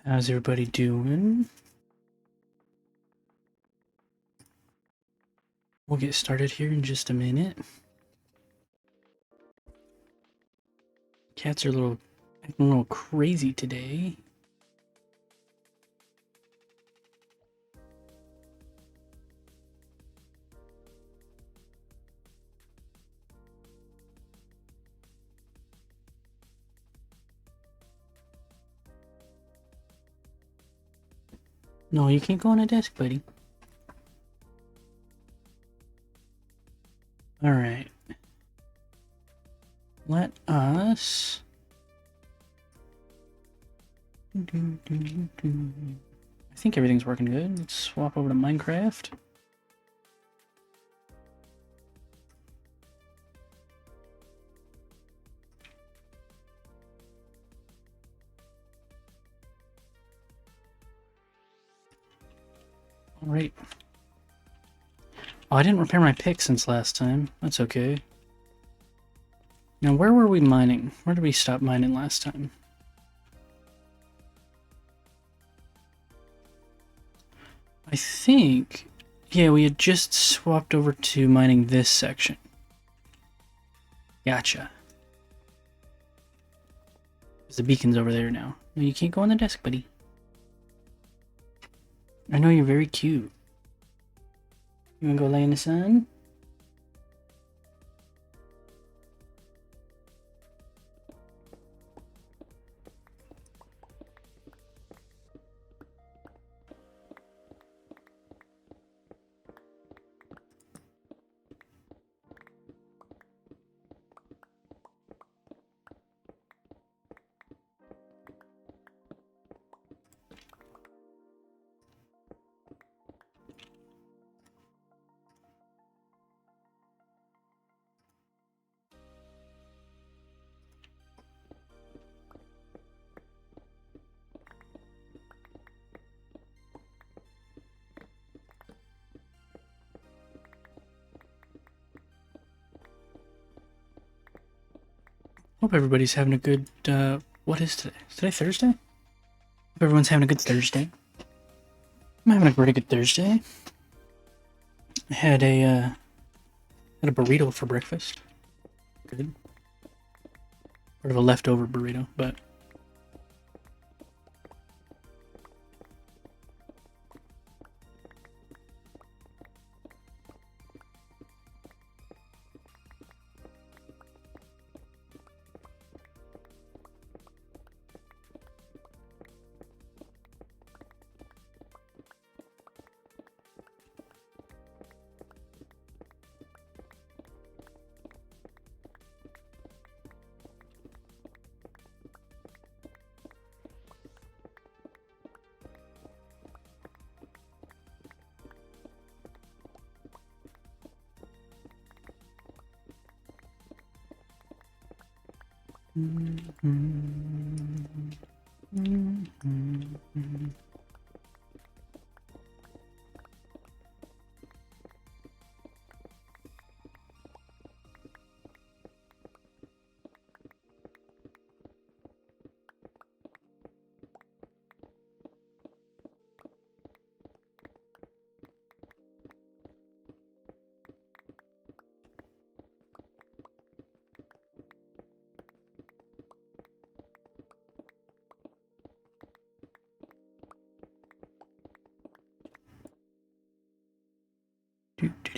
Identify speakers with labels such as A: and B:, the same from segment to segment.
A: How's everybody doing? We'll get started here in just a minute. Cats are acting a little crazy today. No, you can't go on a desk, buddy. Alright. Let us... I think everything's working good. Let's swap over to Minecraft. Alright. Oh, I didn't repair my pick since last time. That's okay. Now, where were we mining? Where did we stop mining last time? I think... yeah, we had just swapped over to mining this section. Gotcha. The beacon's over there now. No, you can't go on the desk, buddy. I know you're very cute. You wanna go lay in the sun? Hope everybody's having a good, what is today? Is today Thursday? Hope everyone's having a good Thursday. I'm having a pretty good Thursday. I had a burrito for breakfast. Good. Sort of a leftover burrito, but...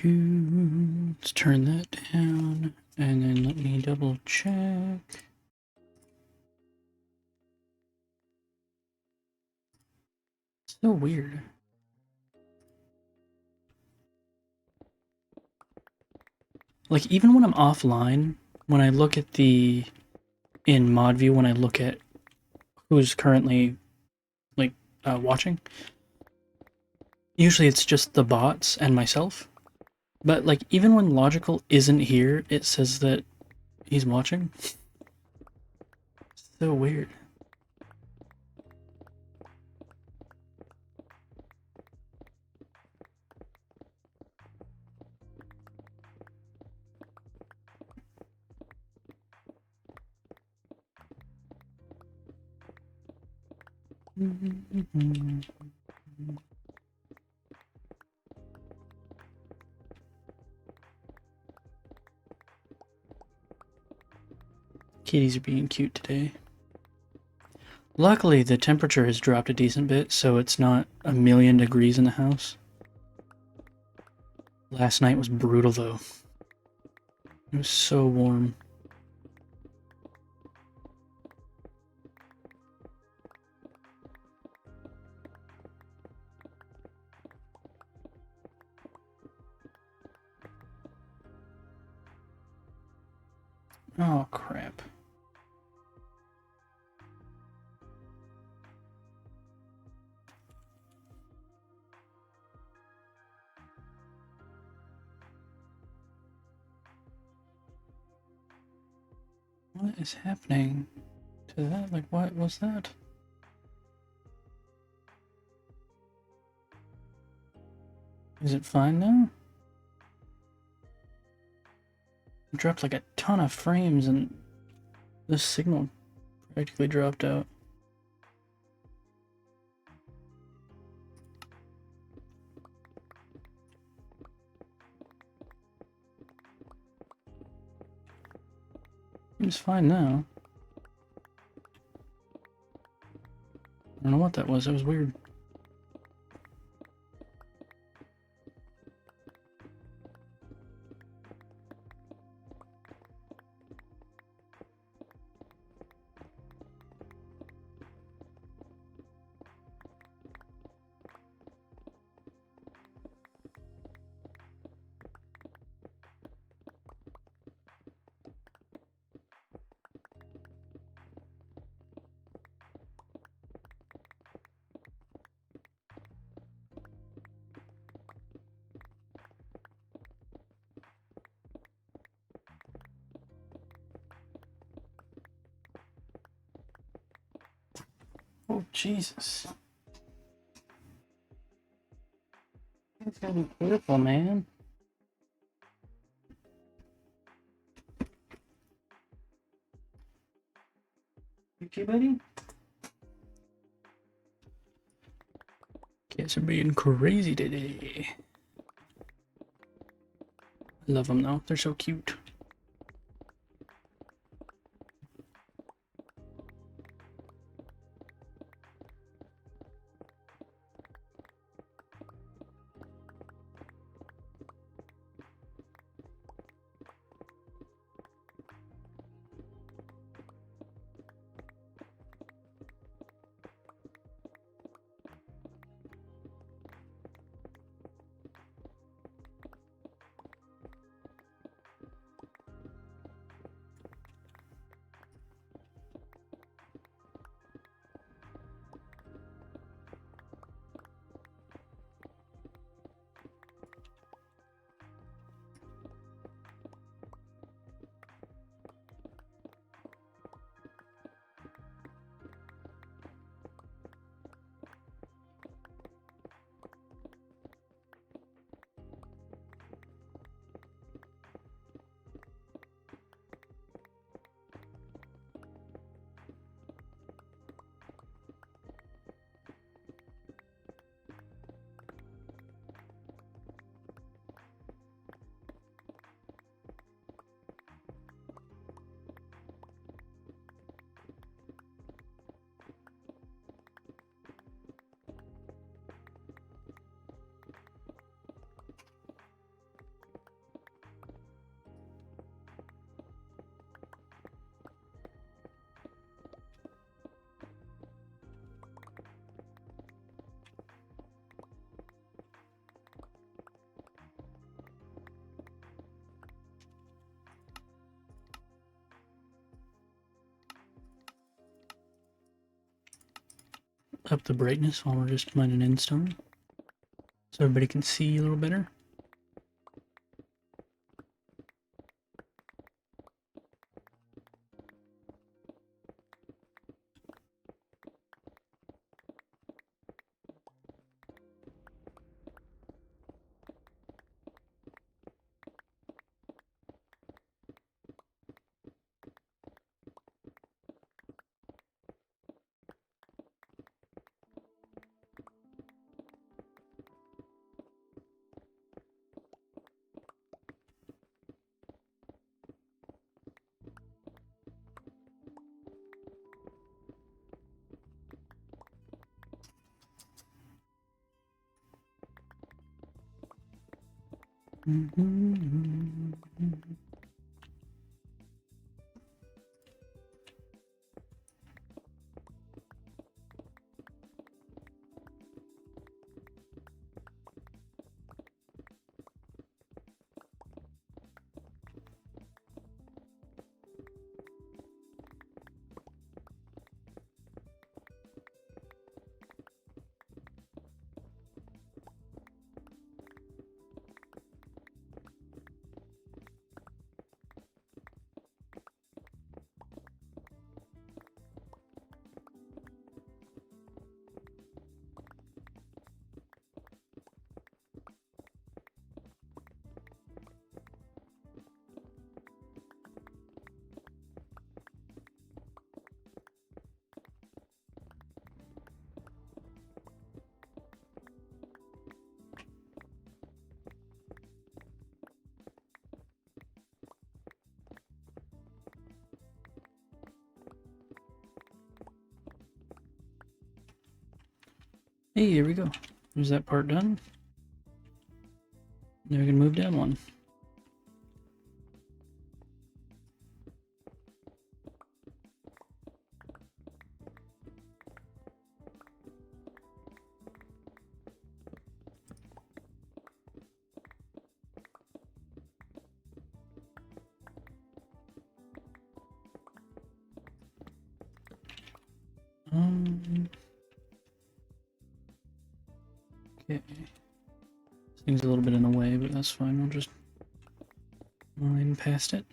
A: Let's turn that down, and then let me double check. So weird. Like, even when I'm offline, when I look at in mod view, when I look at who's currently, like, watching, usually it's just the bots and myself. But, like, even when Logical isn't here, it says that he's watching. So weird. Kitties are being cute today. Luckily, the temperature has dropped a decent bit, so it's not a million degrees in the house. Last night was brutal, though. It was so warm. Oh, crap. What is happening to that? Like, what was that? Is it fine now? It dropped like a ton of frames and the signal practically dropped out. It's fine now. I don't know what that was. That was weird. Oh, Jesus. You gotta be careful, man. You okay, buddy? Kids are being crazy today. I love them, though. They're so cute. Up the brightness while we're just mining endstone, so everybody can see a little better. Hey, here we go. There's that part done. Now we can move down one. Okay. This thing's a little bit in the way, but that's fine. We'll just line past it.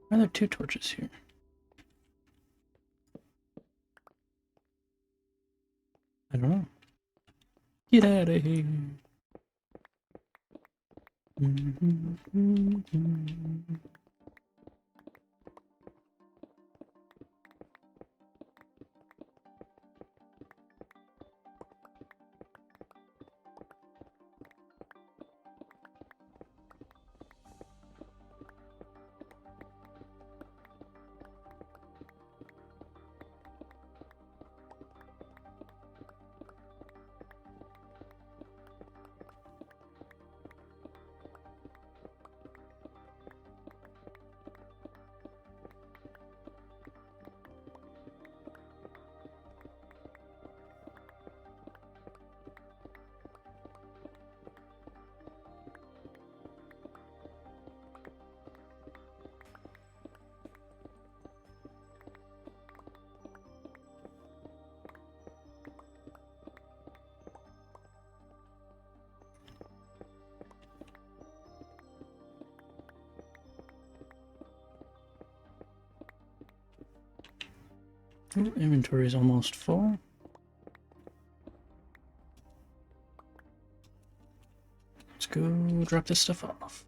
A: Why are there two torches here? I don't know. Get out of here. Ooh, inventory is almost full. Let's go drop this stuff off.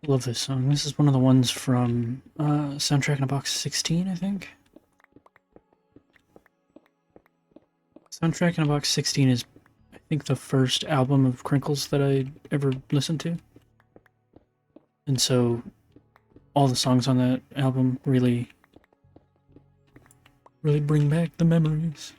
A: Love this song. This is one of the ones from Soundtrack in a Box 16, I think. Soundtrack in a Box 16 is, I think, the first album of Crinkles that I ever listened to. And so all the songs on that album really bring back the memories.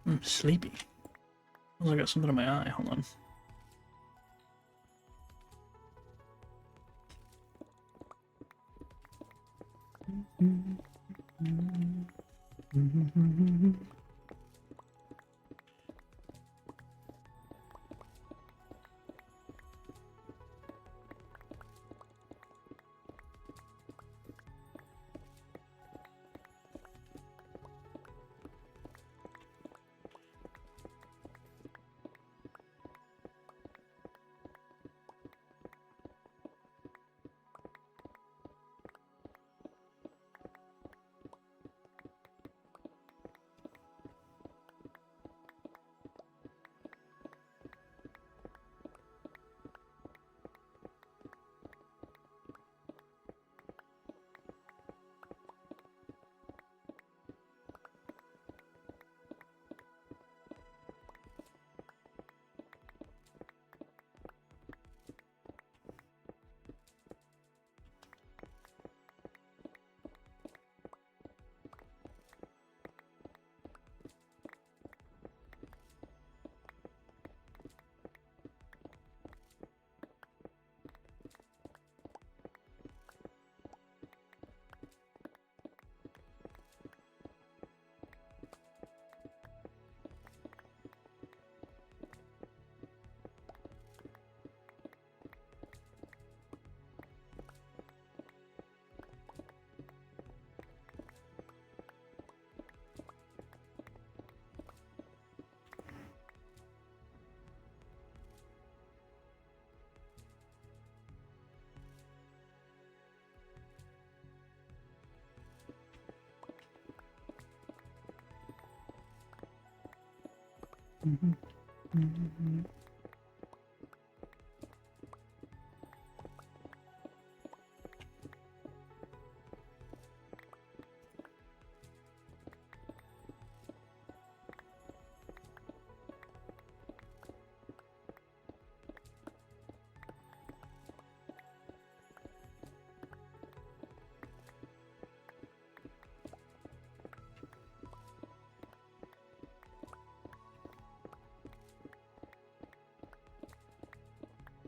A: I'm sleepy. I got something in my eye. Hold on.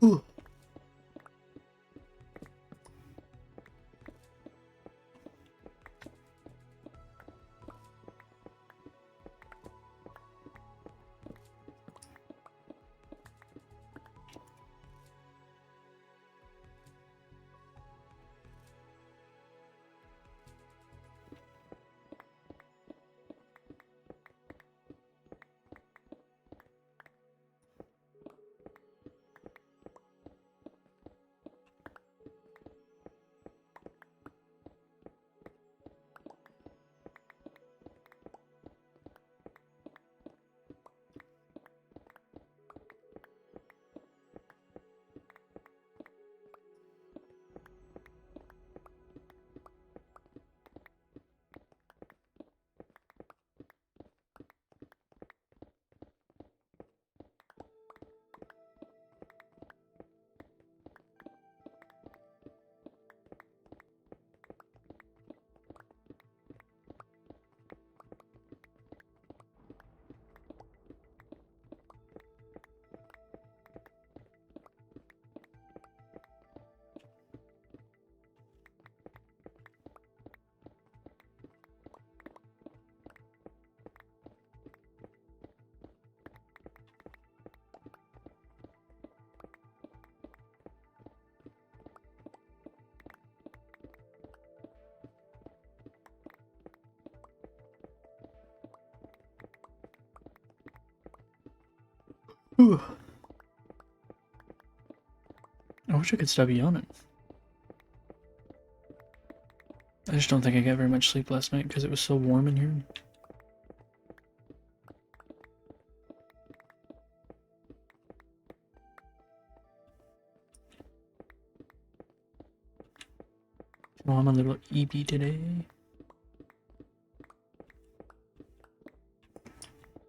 A: Ooh. Ooh. I wish I could stop yawning. I just don't think I got very much sleep last night because it was so warm in here. Oh, I'm a little EB today.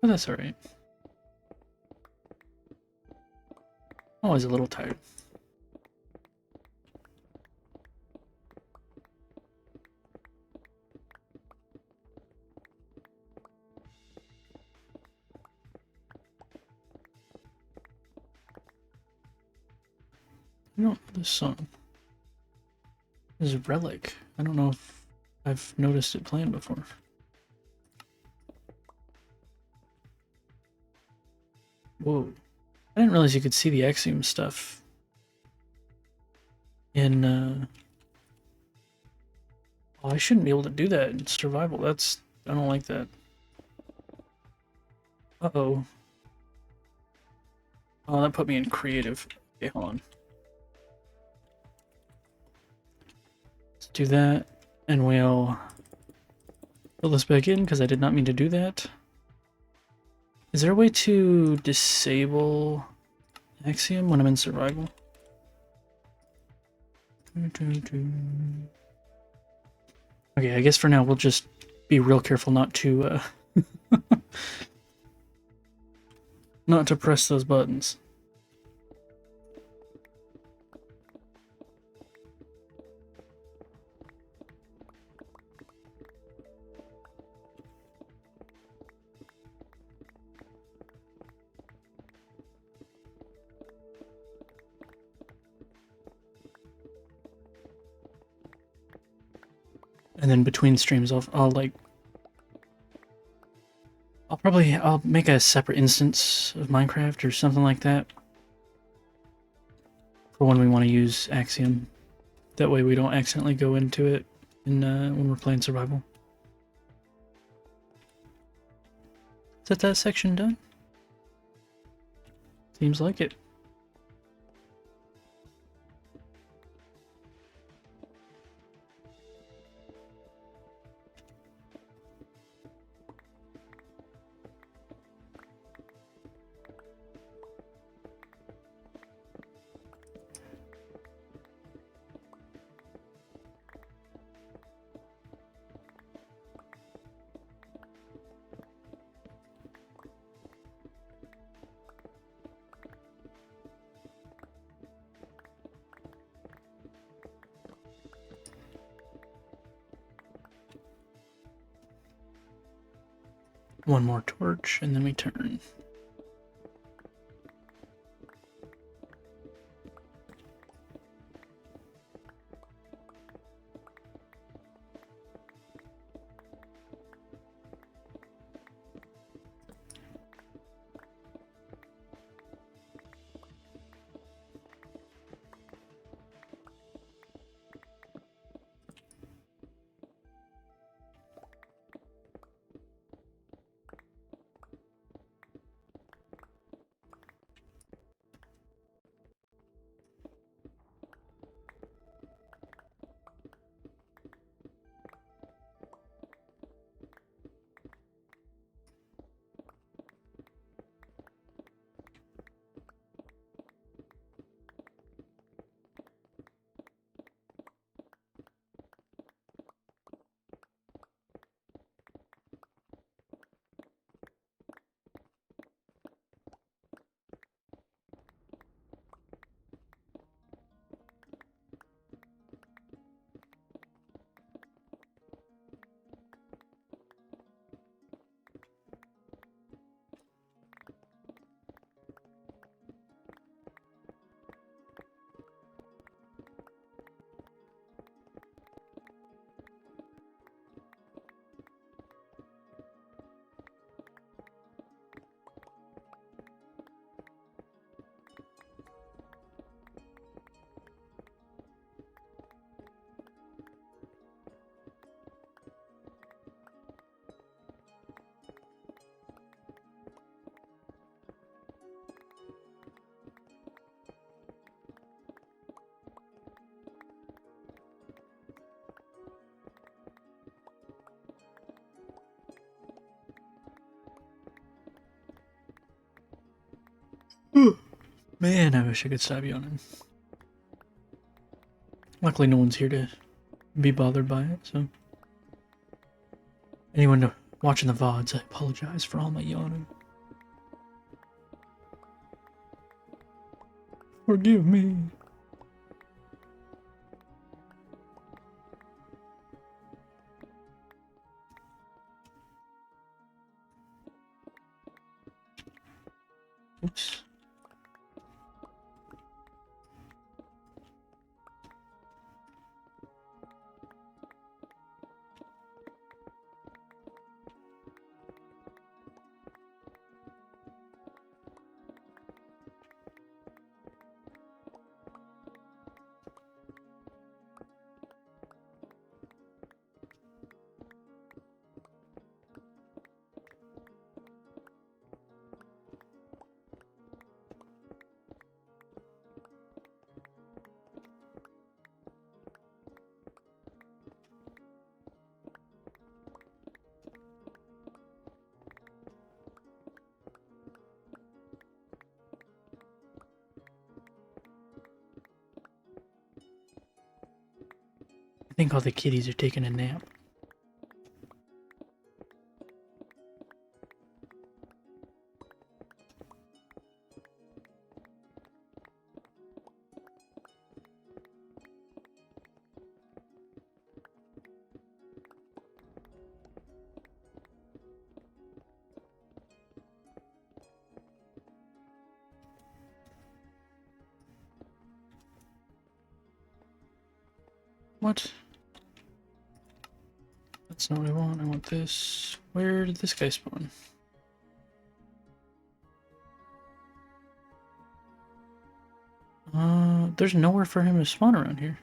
A: But that's alright. Always a little tired. I don't know this song. This is Relic. I don't know if I've noticed it playing before. Whoa. I didn't realize you could see the Axiom stuff in, Oh, I shouldn't be able to do that in survival. I don't like that. Uh-oh. Oh, that put me in creative. Okay, hold on. Let's do that, and we'll fill this back in, because I did not mean to do that. Is there a way to disable Axiom when I'm in survival? Okay, I guess for now we'll just be real careful not to not to press those buttons. And then between streams, I'll make a separate instance of Minecraft or something like that for when we want to use Axiom. That way we don't accidentally go into it when we're playing survival. Is that section done? Seems like it. One more torch, and then we turn. Man, I wish I could stop yawning. Luckily, no one's here to be bothered by it, so. Anyone watching the VODs, I apologize for all my yawning. Forgive me. Oops. I think all the kitties are taking a nap. What? That's not what I want. I want this. Where did this guy spawn? There's nowhere for him to spawn around here.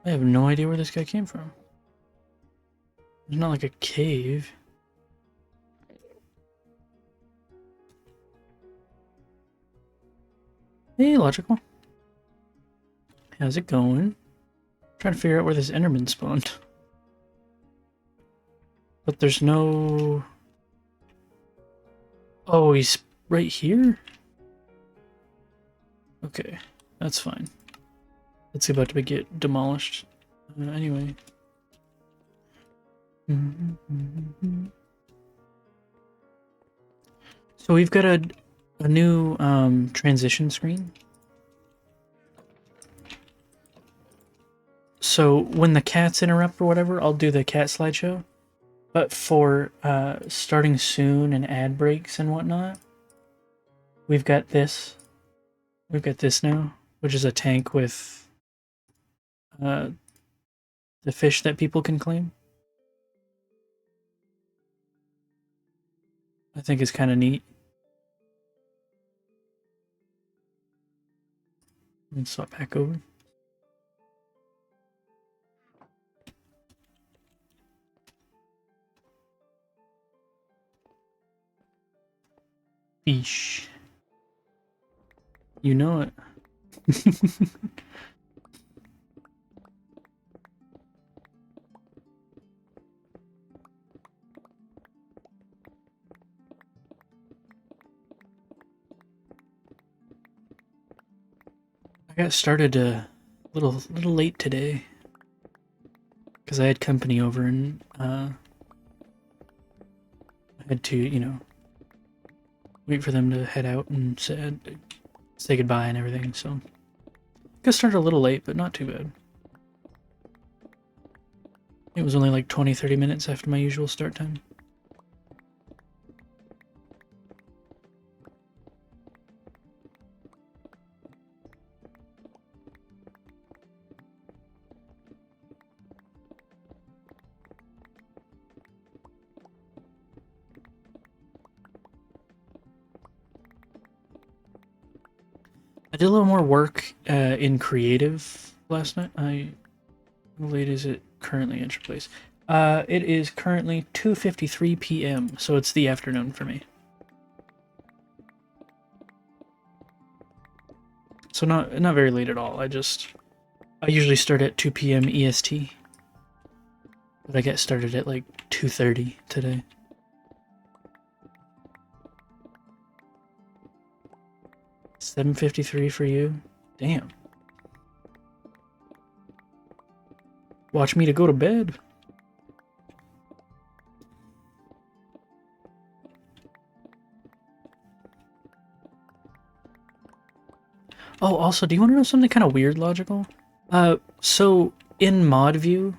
A: I have no idea where this guy came from. There's not like a cave. Hey, Logical. How's it going? Trying to figure out where this Enderman spawned. But there's no... Oh, he's right here? Okay, that's fine. It's about to get demolished. Anyway. So we've got a new transition screen. So when the cats interrupt or whatever, I'll do the cat slideshow. But for starting soon and ad breaks and whatnot, we've got this. We've got this now, which is a tank with the fish that people can claim. I think it's kind of neat. Let's swap back over. Fish. You know it. I got started a little late today because I had company over and I had to, you know, wait for them to head out and say goodbye and everything. So got started a little late, but not too bad. It was only like 20-30 minutes after my usual start time. I did a little more work in creative last night. How late is it currently, Enter Place? It is currently 2:53 p.m., so it's the afternoon for me. So not very late at all. I usually start at 2 p.m. EST. But I get started at like 2:30 today. $7.53 for you? Damn. Watch me to go to bed. Oh, also, do you want to know something kind of weird logical? So in mod view,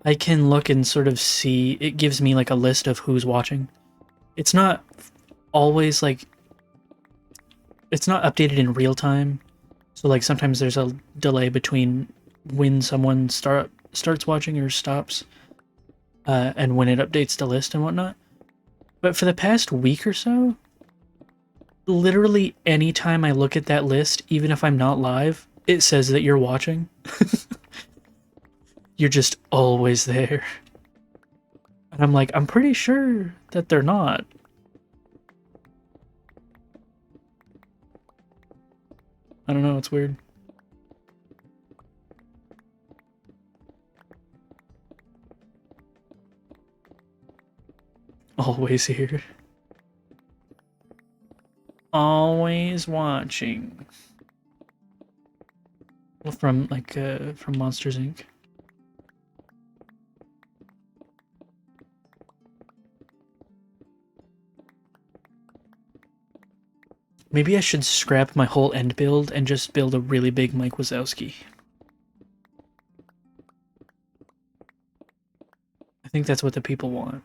A: I can look and sort of see, it gives me like a list of who's watching. It's not always like, it's not updated in real time. So like sometimes there's a delay between when someone starts watching or stops, and when it updates the list and whatnot. But for the past week or so, literally anytime I look at that list, even if I'm not live, it says that you're watching. You're just always there. And I'm like, I'm pretty sure that they're not. I don't know, it's weird. Always here. Always watching. Well, from like from Monsters Inc. Maybe I should scrap my whole end build and just build a really big Mike Wazowski. I think that's what the people want.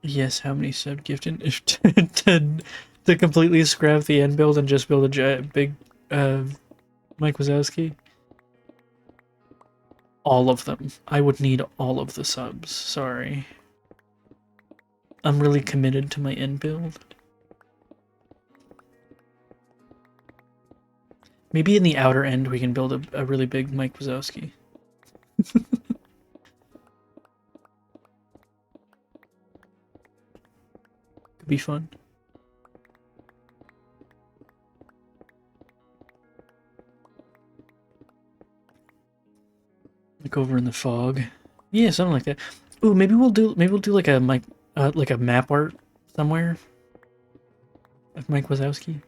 A: Yes, how many sub gifted to completely scrap the end build and just build a giant, big Mike Wazowski? All of them. I would need all of the subs. Sorry. I'm really committed to my end build. Maybe in the outer end we can build a really big Mike Wazowski. Could be fun. Like over in the fog. Yeah, something like that. Ooh, maybe we'll do like a like a map art somewhere of Mike Wazowski.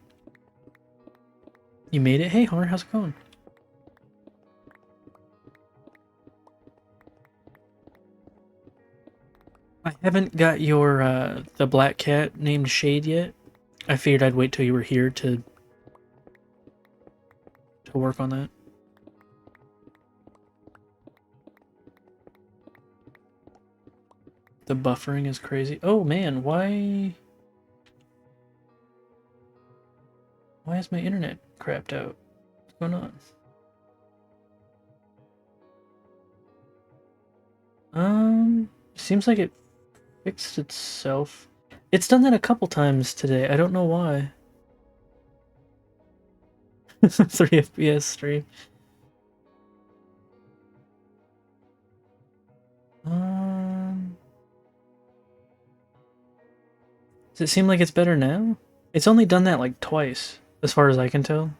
A: You made it? Hey Har, how's it going? I haven't got your the black cat named Shade yet. I figured I'd wait till you were here to work on that. The buffering is crazy. Oh man, why is my internet crapped out? What's going on? Seems like it fixed itself. It's done that a couple times today. I don't know why. 3 FPS stream. Does it seem like it's better now? It's only done that like twice, as far as I can tell.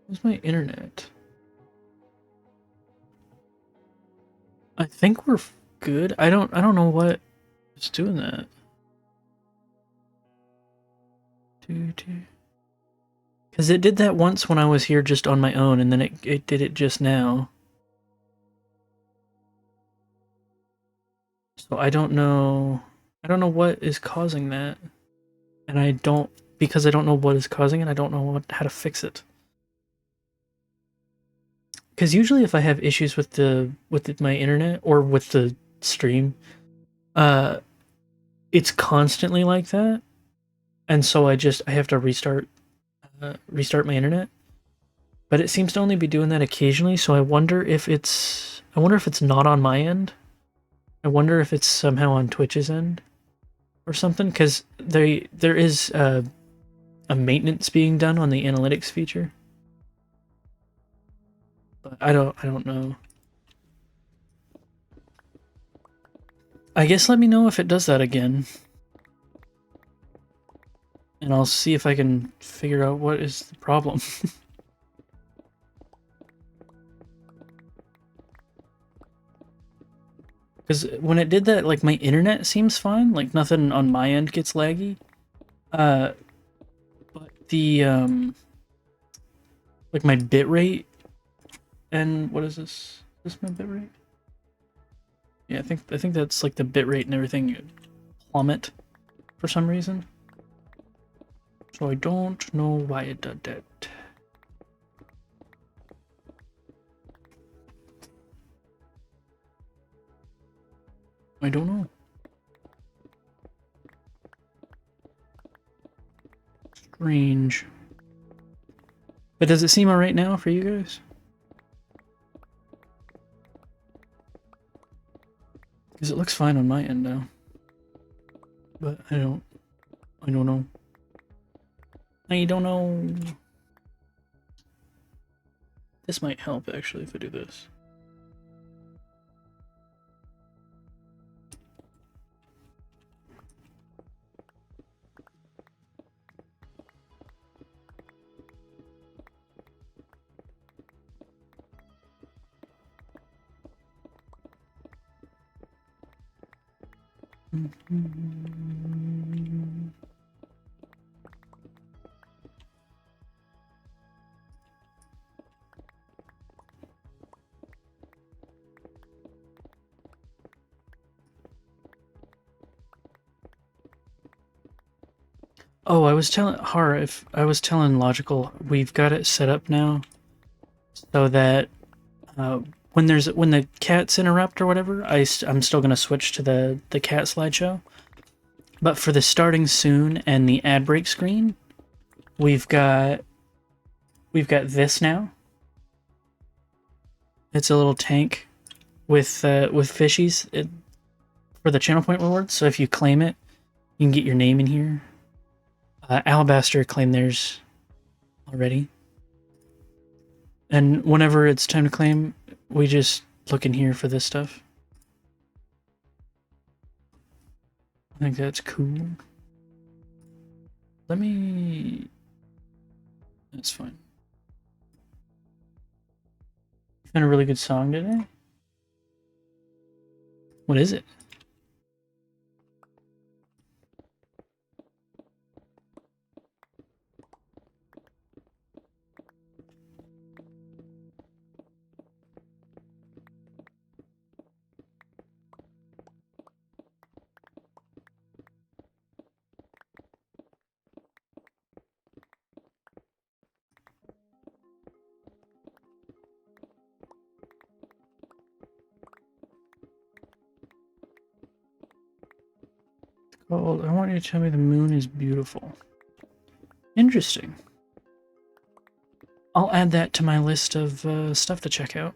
A: Where's my internet? I think we're good. I don't know what is doing that. Because it did that once when I was here just on my own, and then it did it just now. So I don't know what is causing that. And because I don't know what is causing it, I don't know how to fix it. Because usually if I have issues with my internet or with the stream, it's constantly like that, and so I have to restart my internet. But it seems to only be doing that occasionally, so I wonder if it's not on my end. I wonder if it's somehow on Twitch's end. or something, because there is a maintenance being done on the analytics feature. But I don't know. I guess let me know if it does that again. And I'll see if I can figure out what is the problem. Because when it did that, like, my internet seems fine. Like, nothing on my end gets laggy. But the, like, my bitrate and what is this? Is this my bitrate? Yeah, I think that's, like, the bitrate and everything plummet for some reason. So I don't know why it did that. I don't know. Strange. But does it seem alright now for you guys? Because it looks fine on my end now. But I don't know. I don't know. This might help actually if I do this. Oh, I was telling Logical, we've got it set up now so that when the cats interrupt or whatever, I'm still gonna switch to the cat slideshow. But for the starting soon and the ad break screen, we've got this now. It's a little tank with fishies for the channel point rewards. So if you claim it, you can get your name in here. Alabaster claimed theirs already. And whenever it's time to claim, we just look in here for this stuff. I think that's cool. Let me... That's fine. You found a really good song today? What is it? Called, I want you to tell me the moon is beautiful. Interesting. I'll add that to my list of stuff to check out.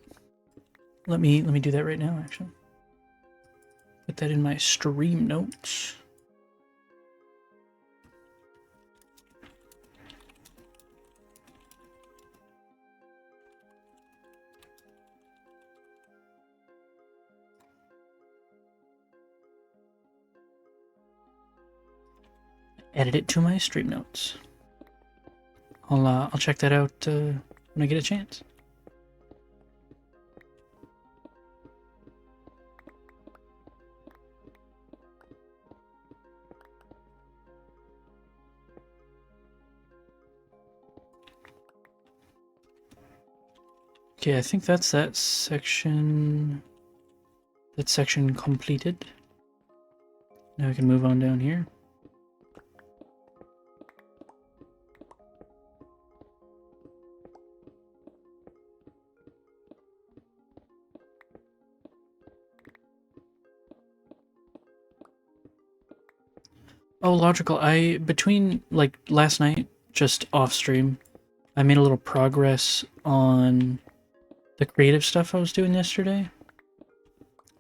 A: Let me do that right now, actually. Put that in my stream notes. Added it to my stream notes. I'll check that out when I get a chance. Okay, I think that's that section. That section completed. Now I can move on down here. Oh, Logical, between, like, last night, just off stream, I made a little progress on the creative stuff I was doing yesterday.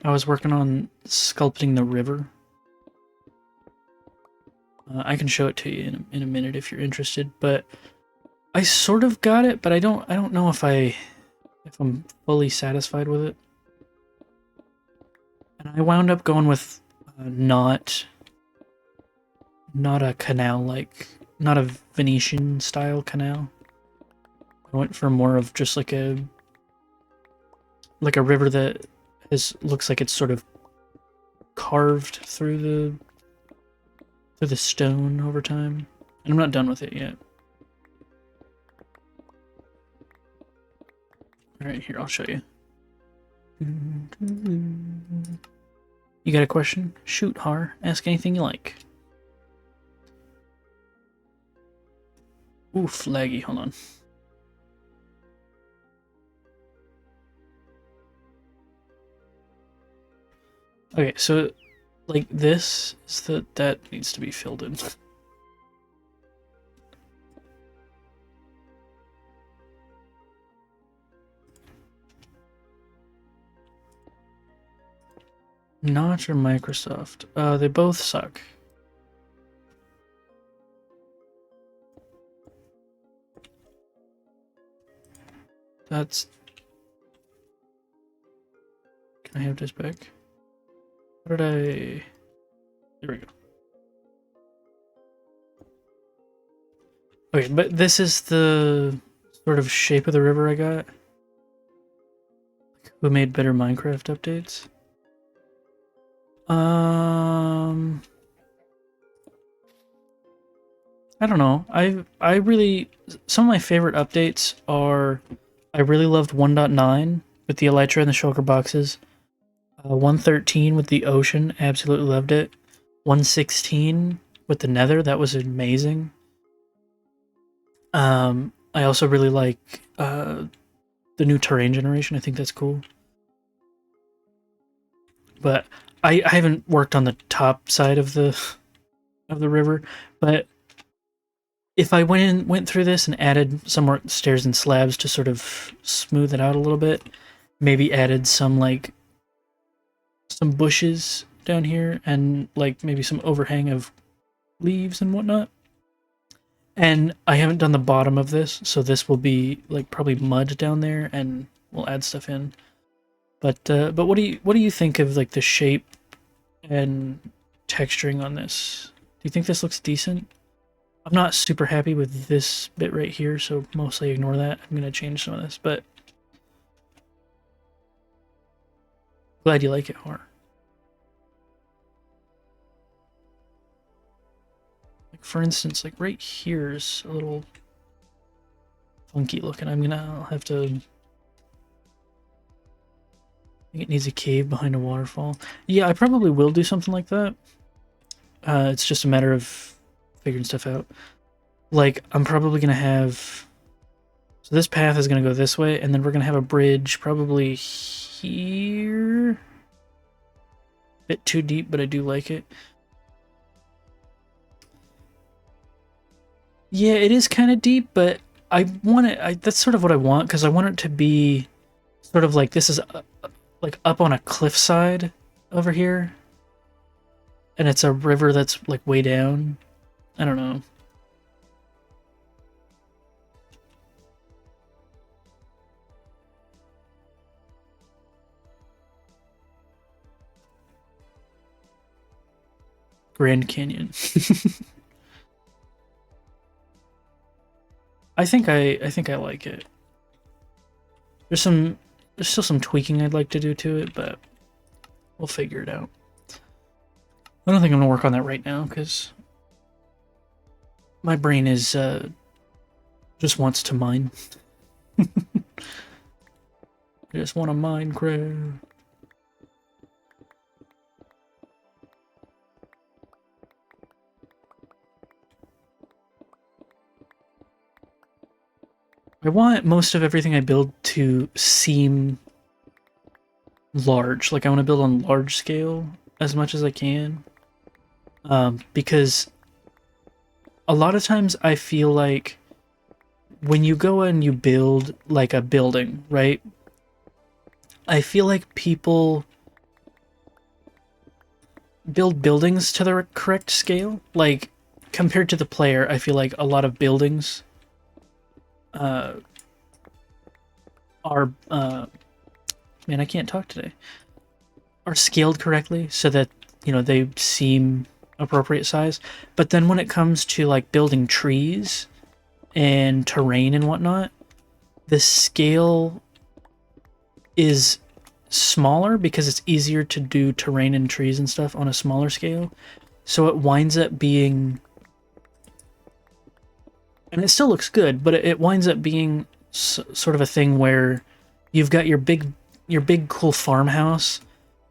A: I was working on sculpting the river. I can show it to you in a minute if you're interested, but I sort of got it, but I don't know if I'm fully satisfied with it. And I wound up going with not a canal, like not a Venetian style canal. I went for more of just like a river that looks like it's sort of carved through the stone over time. And I'm not done with it yet. Alright, here, I'll show you. You got a question? Shoot, Har. Ask anything you like. Oof, laggy, hold on. Okay, so like this is that needs to be filled in. Notch or Microsoft? They both suck. That's... Can I have this back? How did I... There we go. Okay, but this is the sort of shape of the river I got. Who made better Minecraft updates? I don't know. I really... Some of my favorite updates are... I really loved 1.9 with the Elytra and the shulker boxes. 1.13 with the ocean, absolutely loved it. 1.16 with the nether, that was amazing. I also really like the new terrain generation. I think that's cool. But I haven't worked on the top side of the river, but if I went through this and added some more stairs and slabs to sort of smooth it out a little bit, maybe added some like some bushes down here and like maybe some overhang of leaves and whatnot. And I haven't done the bottom of this, so this will be like probably mud down there, and we'll add stuff in. But what do you think of like the shape and texturing on this? Do you think this looks decent? I'm not super happy with this bit right here, so mostly ignore that. I'm gonna change some of this, but glad you like it, Har. Like for instance, like right here's a little funky looking. I'll have to. I think it needs a cave behind a waterfall. Yeah, I probably will do something like that. It's just a matter of figuring stuff out. Like, I'm probably gonna have... So this path is gonna go this way, and then we're gonna have a bridge probably here. Bit too deep, but I do like it. Yeah, it is kind of deep, but I want it... that's sort of what I want, because I want it to be sort of like this is like up on a cliffside over here. And it's a river that's like way down. I don't know. Grand Canyon. I think I like it. There's still some tweaking I'd like to do to it, but we'll figure it out. I don't think I'm gonna work on that right now because my brain is just wants to mine. I just want to Minecraft. I want most of everything I build to seem large. Like I want to build on large scale as much as I can. Because a lot of times I feel like when you go and you build like a building, right? I feel like people build buildings to the correct scale. Like compared to the player, I feel like a lot of buildings are man, I can't talk today. Are scaled correctly so that, you know, they seem appropriate size. But then when it comes to like building trees and terrain and whatnot, the scale is smaller because it's easier to do terrain and trees and stuff on a smaller scale. So it winds up being, and it still looks good, but it winds up being sort of a thing where you've got your big cool farmhouse,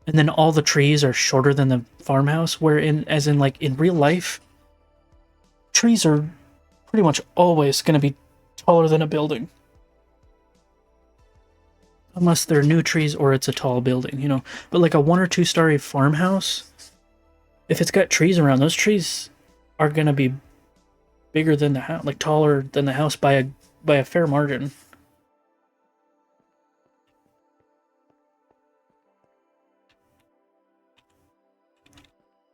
A: and then all the trees are shorter than the farmhouse, where as in like in real life, trees are pretty much always going to be taller than a building. Unless they're new trees or it's a tall building, you know. But like a 1 or 2 story farmhouse, if it's got trees around, those trees are going to be bigger than the house, like taller than the house by a fair margin.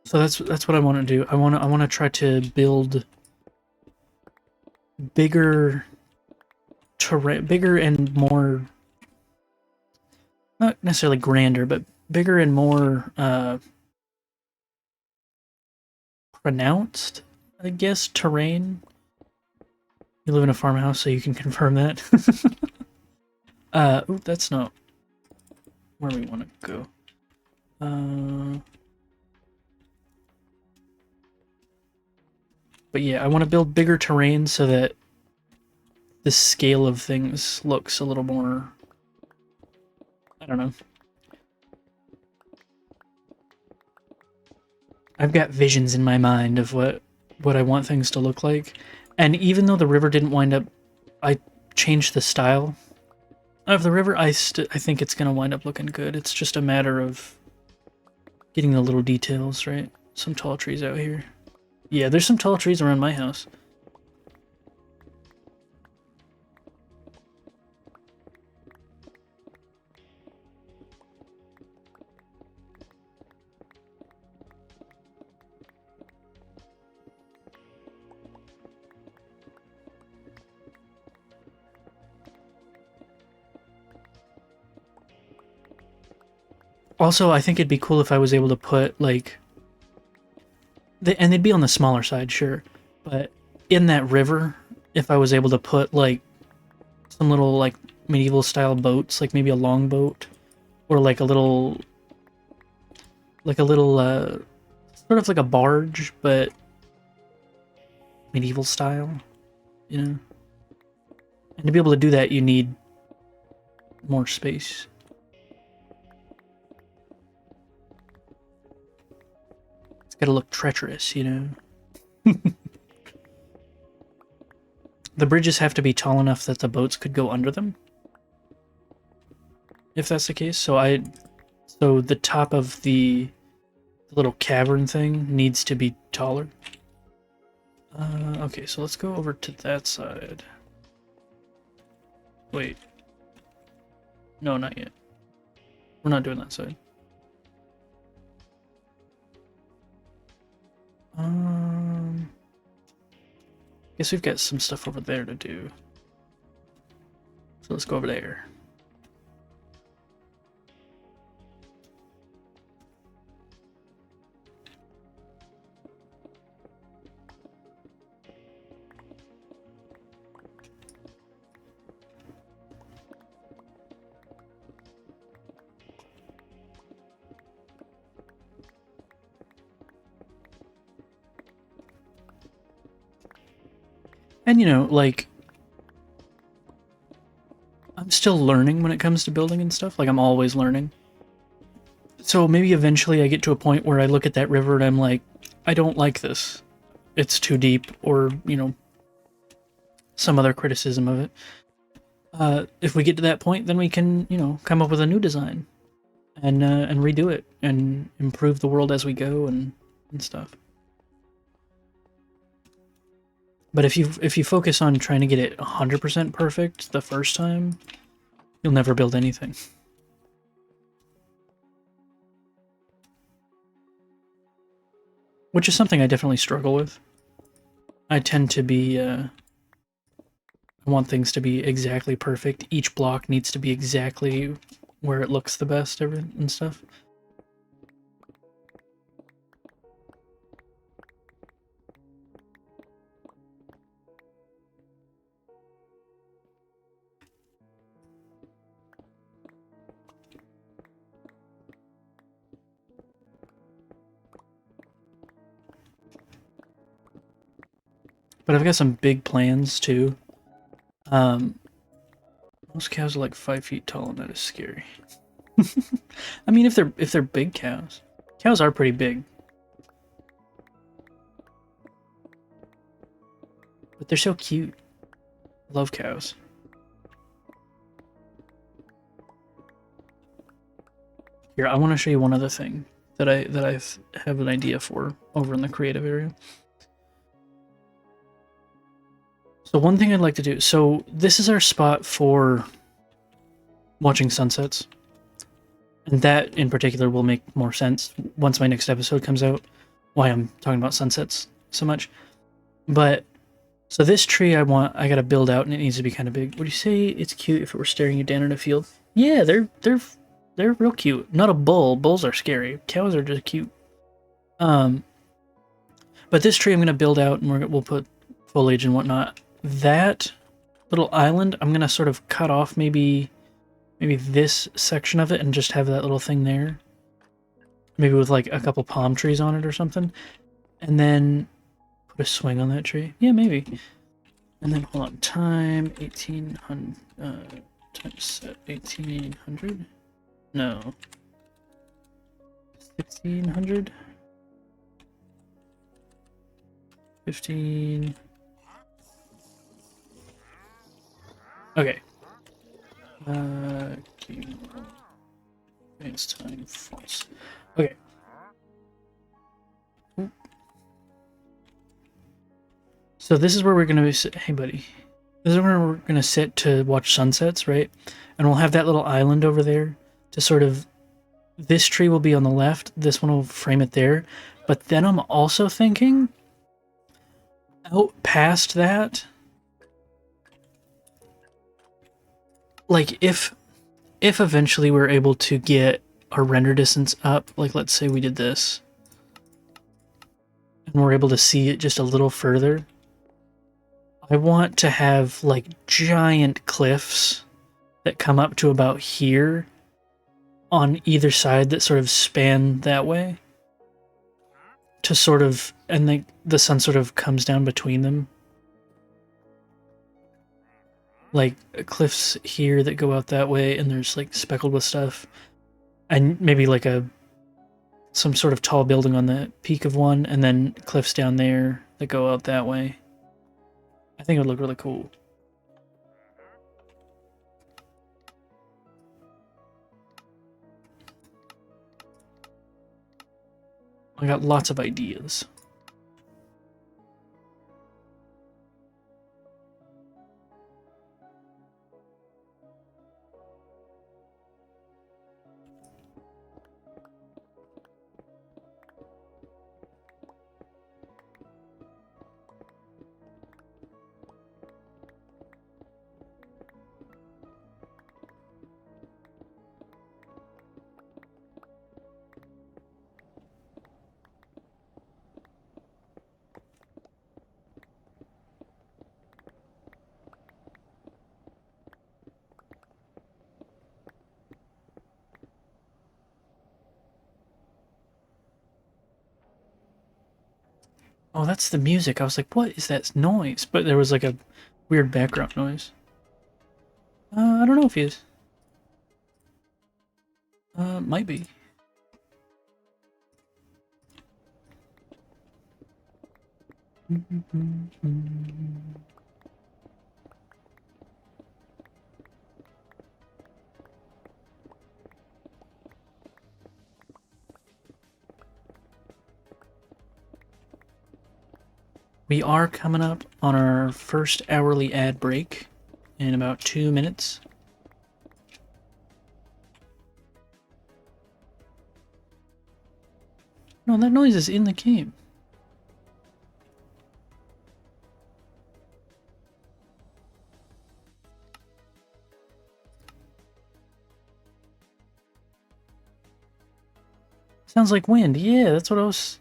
A: So that's what I want to do. I want to try to build bigger terrain, bigger and more, not necessarily grander, but bigger and more pronounced, I guess, terrain. You live in a farmhouse, so you can confirm that. Ooh, that's not where we want to go. But yeah, I want to build bigger terrain so that the scale of things looks a little more, I don't know. I've got visions in my mind of what I want things to look like. And even though the river didn't wind up, I changed the style of the river, I think it's going to wind up looking good. It's just a matter of getting the little details, right? Some tall trees out here. Yeah, there's some tall trees around my house. Also, I think it'd be cool if I was able to put, like, and they'd be on the smaller side, sure, but in that river, if I was able to put, like, some little, like, medieval style boats, like maybe a longboat, or like a little, sort of like a barge, but medieval style, you know? And to be able to do that, you need more space. It's gotta look treacherous, you know? The bridges have to be tall enough that the boats could go under them. If that's the case. So the top of the little cavern thing needs to be taller. Okay, so let's go over to that side. Wait. No, not yet. We're not doing that side. Guess we've got some stuff over there to do. So let's go over there. And, you know, like, I'm still learning when it comes to building and stuff. Like, I'm always learning. So maybe eventually I get to a point where I look at that river and I'm like, I don't like this. It's too deep, or, you know, some other criticism of it. If we get to that point, then we can, you know, come up with a new design and redo it and improve the world as we go and stuff. But if you focus on trying to get it 100% perfect the first time, you'll never build anything. Which is something I definitely struggle with. I tend to be, I want things to be exactly perfect. Each block needs to be exactly where it looks the best and stuff. But I've got some big plans too. Most cows are like 5 feet tall, and that is scary. I mean, if they're big cows, cows are pretty big, but they're so cute. Love cows. Here, I want to show you one other thing that I have an idea for over in the creative area. So one thing I'd like to do, so this is our spot for watching sunsets. And that in particular will make more sense once my next episode comes out, why I'm talking about sunsets so much. But so this tree I gotta build out, and it needs to be kind of big. Would you say it's cute if it were staring you down in a field? Yeah, they're real cute. Not a bull. Bulls are scary. Cows are just cute. But this tree I'm gonna build out, and we'll put foliage and whatnot. That little island I'm gonna sort of cut off maybe this section of it and just have that little thing there. Maybe with like a couple palm trees on it or something. And then put a swing on that tree. Yeah, maybe. And then hold on, time 1800 time set 1800. No. 1600. 15. Okay. It's time false. Okay. So this is where we're gonna be. Hey, buddy. This is where we're gonna sit to watch sunsets, right? And we'll have that little island over there to sort of. This tree will be on the left. This one will frame it there. But then I'm also thinking out past that, like if eventually we're able to get our render distance up, like let's say we did this, and we're able to see it just a little further, I want to have like giant cliffs that come up to about here on either side that sort of span that way to sort of, and the sun sort of comes down between them. Like cliffs here that go out that way, and there's like speckled with stuff, and maybe like some sort of tall building on the peak of one, and then cliffs down there that go out that way. I think it would look really cool. I got lots of ideas. Oh, that's the music. I was like, what is that noise? But there was like a weird background noise. I don't know if he is. Might be. We are coming up on our first hourly ad break in about 2 minutes. No, that noise is in the game. Sounds like wind. Yeah, that's what I was...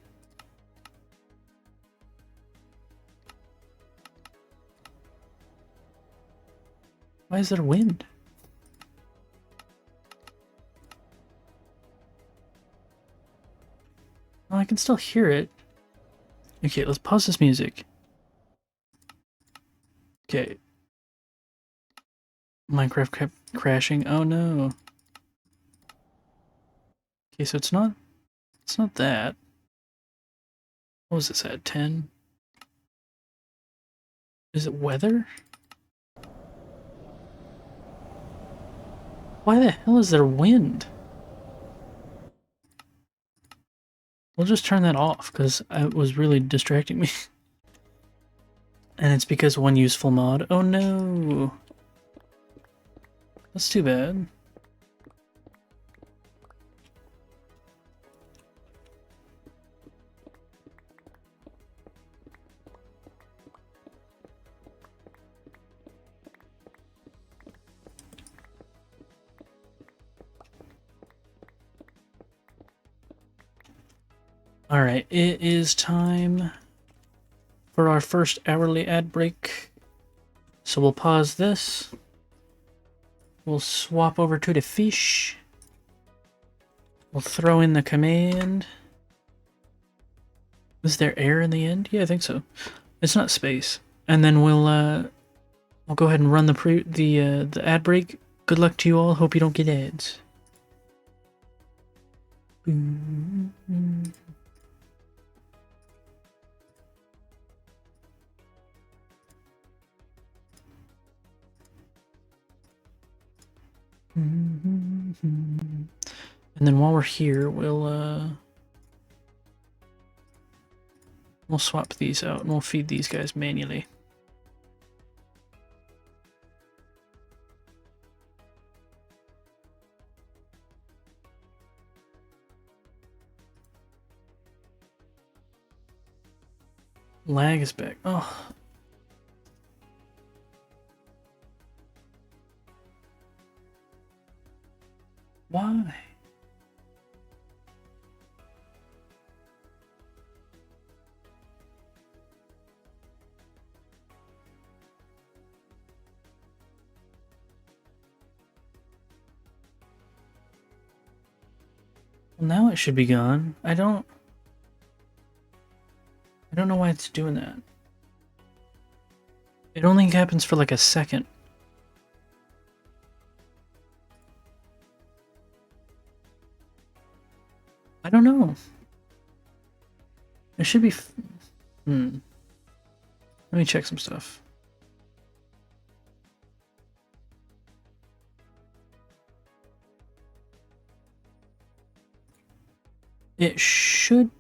A: Why is there wind? Oh, I can still hear it. Okay, let's pause this music. Okay. Minecraft kept crashing. Oh no. Okay, so it's not that. What was this at? 10? Is it weather? Why the hell is there wind? We'll just turn that off because it was really distracting me. And it's because one useful mod. Oh no. That's too bad. Alright, it is time for our first hourly ad break. So we'll pause this. We'll swap over to the fish. We'll throw in the command. Is there air in the end? Yeah, I think so. It's not space. And then we'll go ahead and run the ad break. Good luck to you all. Hope you don't get ads. And then while we're here, we'll swap these out and we'll feed these guys manually. Lag is back. Oh. Why? Well, now it should be gone. I don't know why it's doing that. It only happens for like a second. I don't know. It should be... Let me check some stuff. It should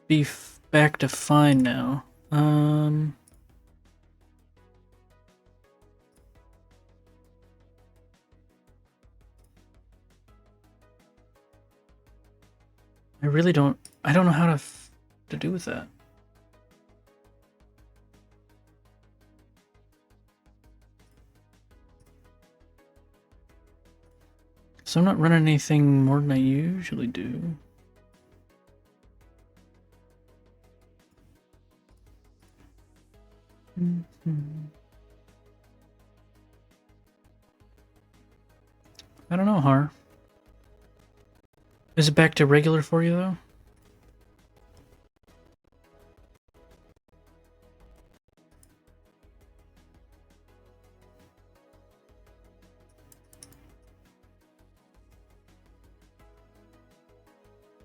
A: be back to fine now. I don't know how to do with that. So I'm not running anything more than I usually do. I don't know, Har. Is it back to regular for you, though?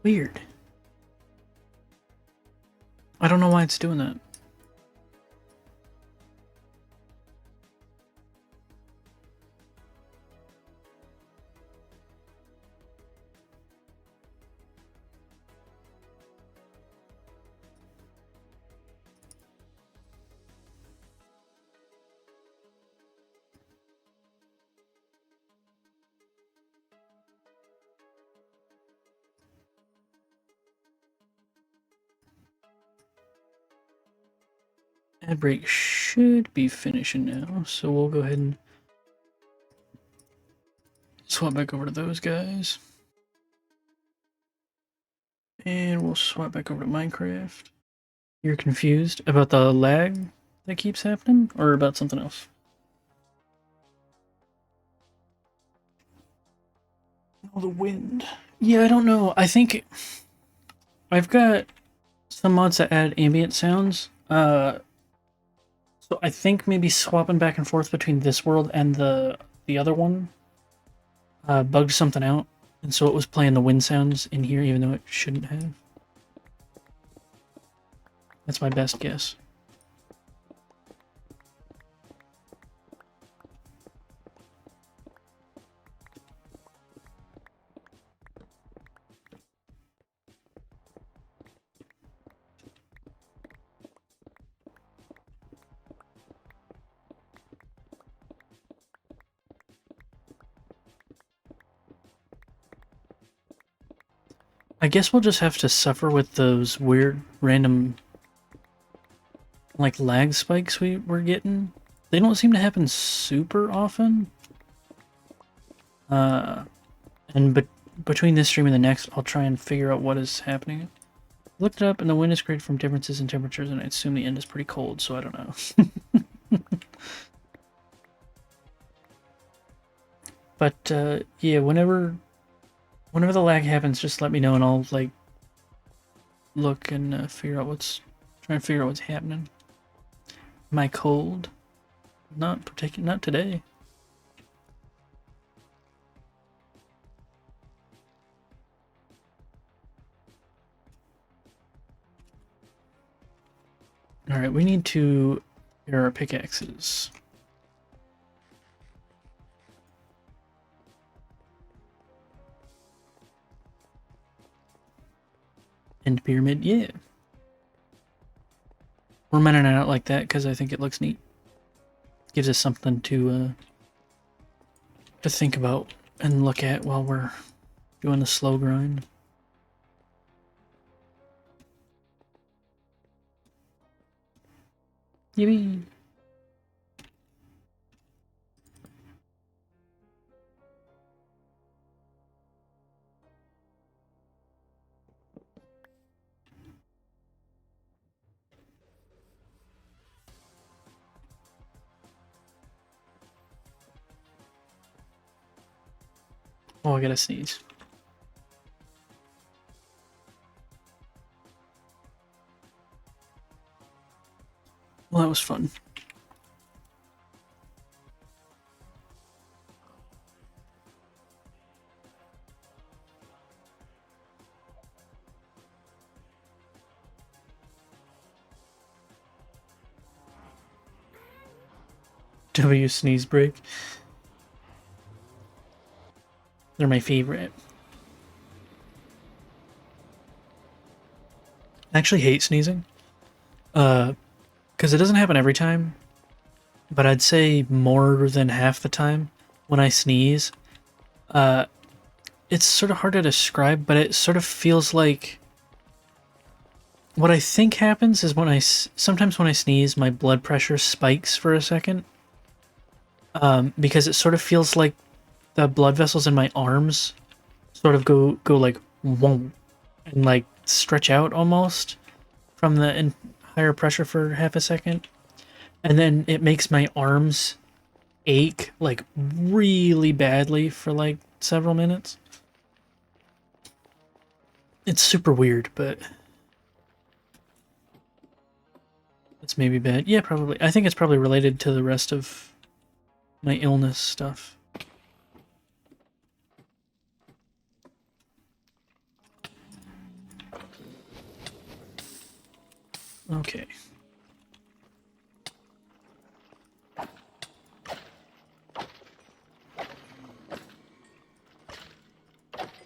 A: Weird. I don't know why it's doing that. Ad break should be finishing now, so we'll go ahead and swap back over to those guys. And we'll swap back over to Minecraft. You're confused about the lag that keeps happening, or about something else? Oh, the wind. Yeah, I don't know. I think I've got some mods that add ambient sounds. So I think maybe swapping back and forth between this world and the other one bugged something out, and so it was playing the wind sounds in here, even though it shouldn't have. That's my best guess. I guess we'll just have to suffer with those weird random like lag spikes we're getting. They don't seem to happen super often. And between this stream and the next, I'll try and figure out what is happening. Looked it up, and the wind is created from differences in temperatures, and I assume the end is pretty cold, so I don't know. But yeah, whenever the lag happens, just let me know, and I'll like look and try and figure out what's happening. Am I cold? Not today. Alright, we need to get our pickaxes. End pyramid, yeah. We're mining it out like that because I think it looks neat. Gives us something to think about and look at while we're doing the slow grind. Yippee! Oh, I gotta sneeze. Well, that was fun. W sneeze break. They're my favorite. I actually hate sneezing. Because it doesn't happen every time, but I'd say more than half the time when I sneeze, it's sort of hard to describe, but it sort of feels like what I think happens is sometimes when I sneeze, my blood pressure spikes for a second, because it sort of feels like the blood vessels in my arms sort of go like whoa, and like stretch out almost from the higher pressure for half a second, and then it makes my arms ache like really badly for like several minutes. It's super weird, but it's maybe bad. Yeah, probably. I think it's probably related to the rest of my illness stuff. Okay.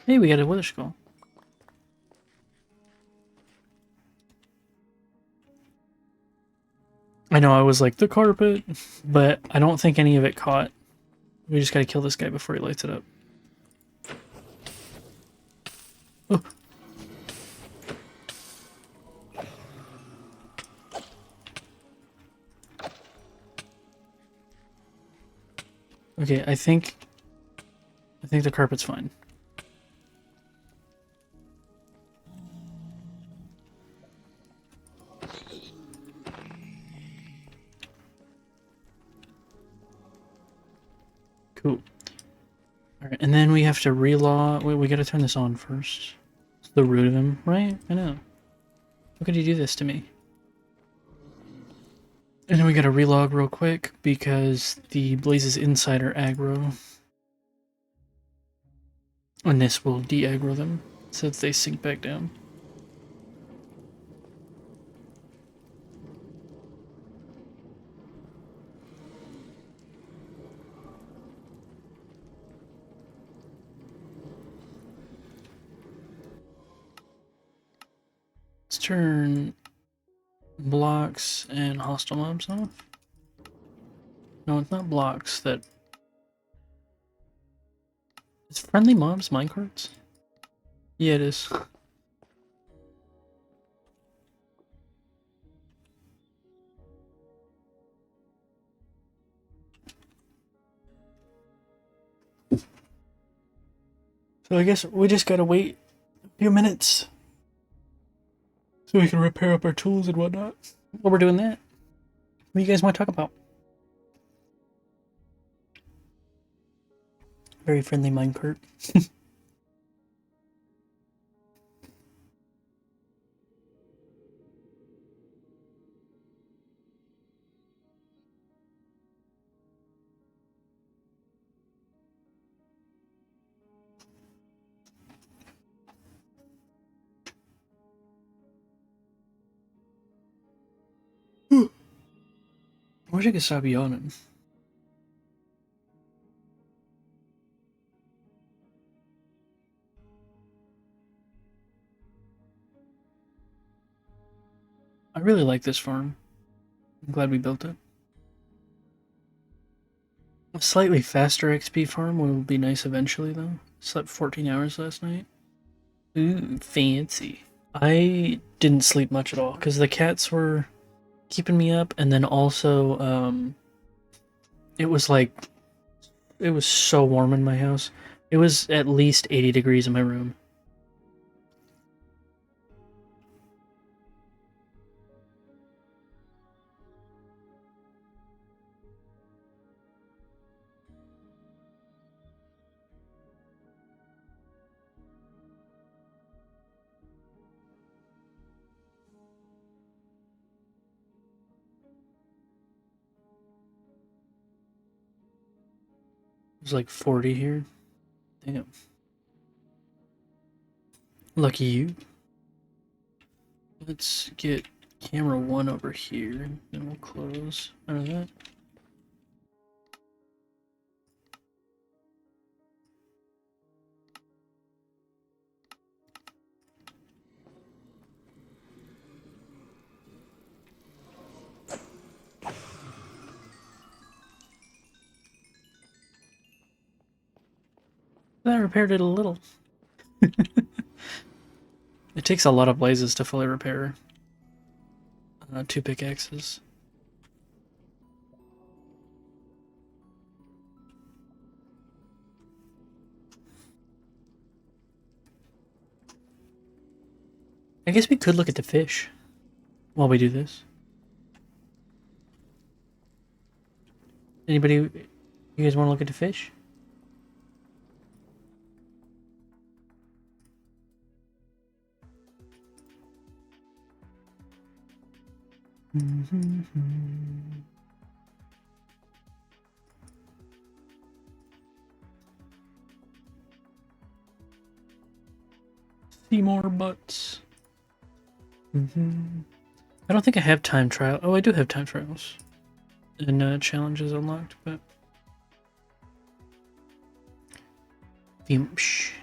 A: Hey, we got a wither skull. I know I was like, the carpet, but I don't think any of it caught. We just gotta kill this guy before he lights it up. Oh. Okay, I think the carpet's fine. Cool. Alright, and then we have to relog. Wait, we gotta turn this on first. It's the root of him, right? I know. How could you do this to me? And then we gotta relog real quick because the blazes inside are aggro. And this will de-aggro them so that they sink back down. Let's turn blocks and hostile mobs off. No, it's not blocks. That is friendly mobs minecarts. Yeah, it is. So I guess we just gotta wait a few minutes so we can repair up our tools and whatnot. While we're doing that, what do you guys want to talk about? Very friendly minecart. I wish I could stop yawning. I really like this farm. I'm glad we built it. A slightly faster XP farm will be nice eventually, though. Slept 14 hours last night. Ooh, fancy. I didn't sleep much at all because the cats were keeping me up, and then also, it was so warm in my house. It was at least 80 degrees in my room. It was like 40 here. Damn. Lucky you. Let's get camera 1 over here, and we'll close out of that. That repaired it a little. It takes a lot of blazes to fully repair 2 pickaxes. I guess we could look at the fish while we do this. Anybody, you guys want to look at the fish? See more butts. I don't think I have time trial. Oh, I do have time trials. And challenges unlocked, but... Vimsh.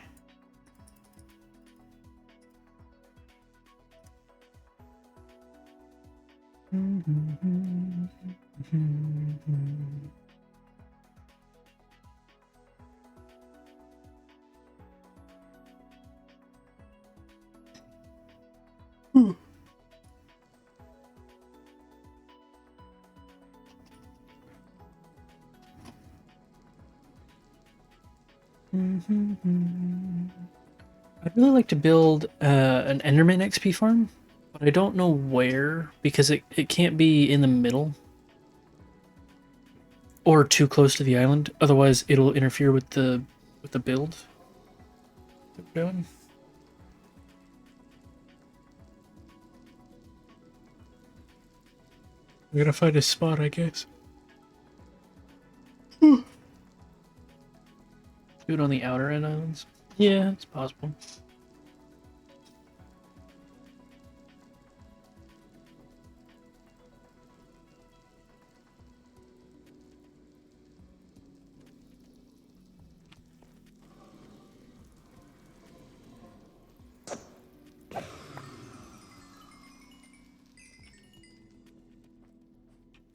A: I'd really like to build an Enderman XP farm, but I don't know where because it can't be in the middle. or too close to the island. Otherwise, it'll interfere with the build that we're doing. I'm gonna find a spot, I guess. Do it on the outer end islands. Yeah, it's possible.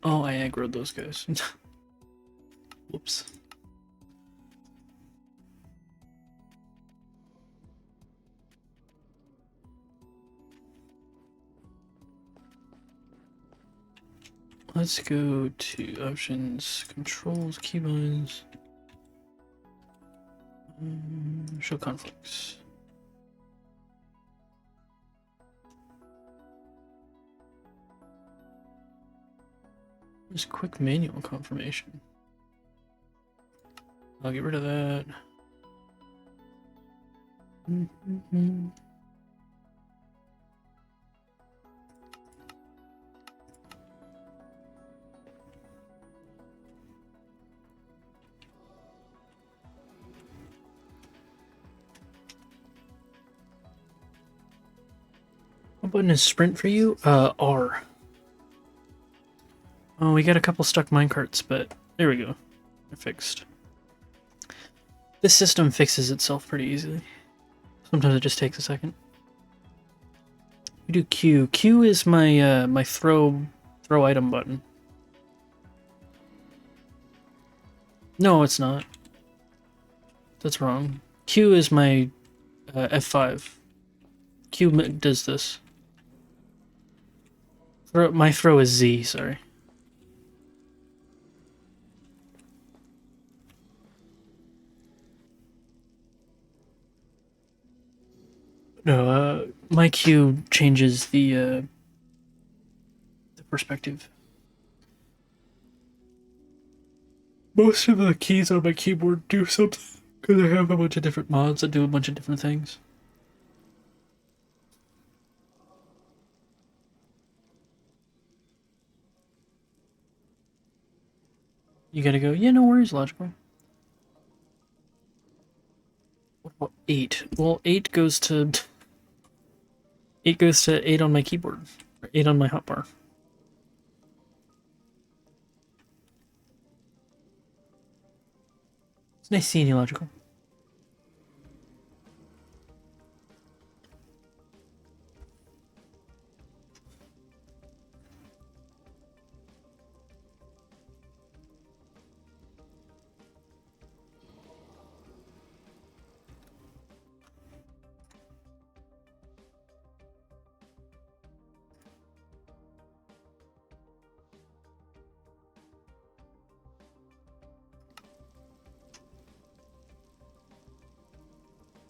A: Oh, I aggroed those guys. Whoops. Let's go to options, controls, keybinds, show conflicts. There's quick manual confirmation. I'll get rid of that. What button is sprint for you? R. Oh, we got a couple stuck minecarts, but there we go. They're fixed. This system fixes itself pretty easily. Sometimes it just takes a second. We do Q. Q is my my throw item button. No, it's not. That's wrong. Q is my F5. Q does this. My throw is Z, sorry. No, my Q changes the perspective. Most of the keys on my keyboard do something, because I have a bunch of different mods that do a bunch of different things. You gotta go, yeah, no worries, logical. What about 8? Well, 8 goes to 8 on my keyboard. Or 8 on my hotbar. It's nice seeing you, logical.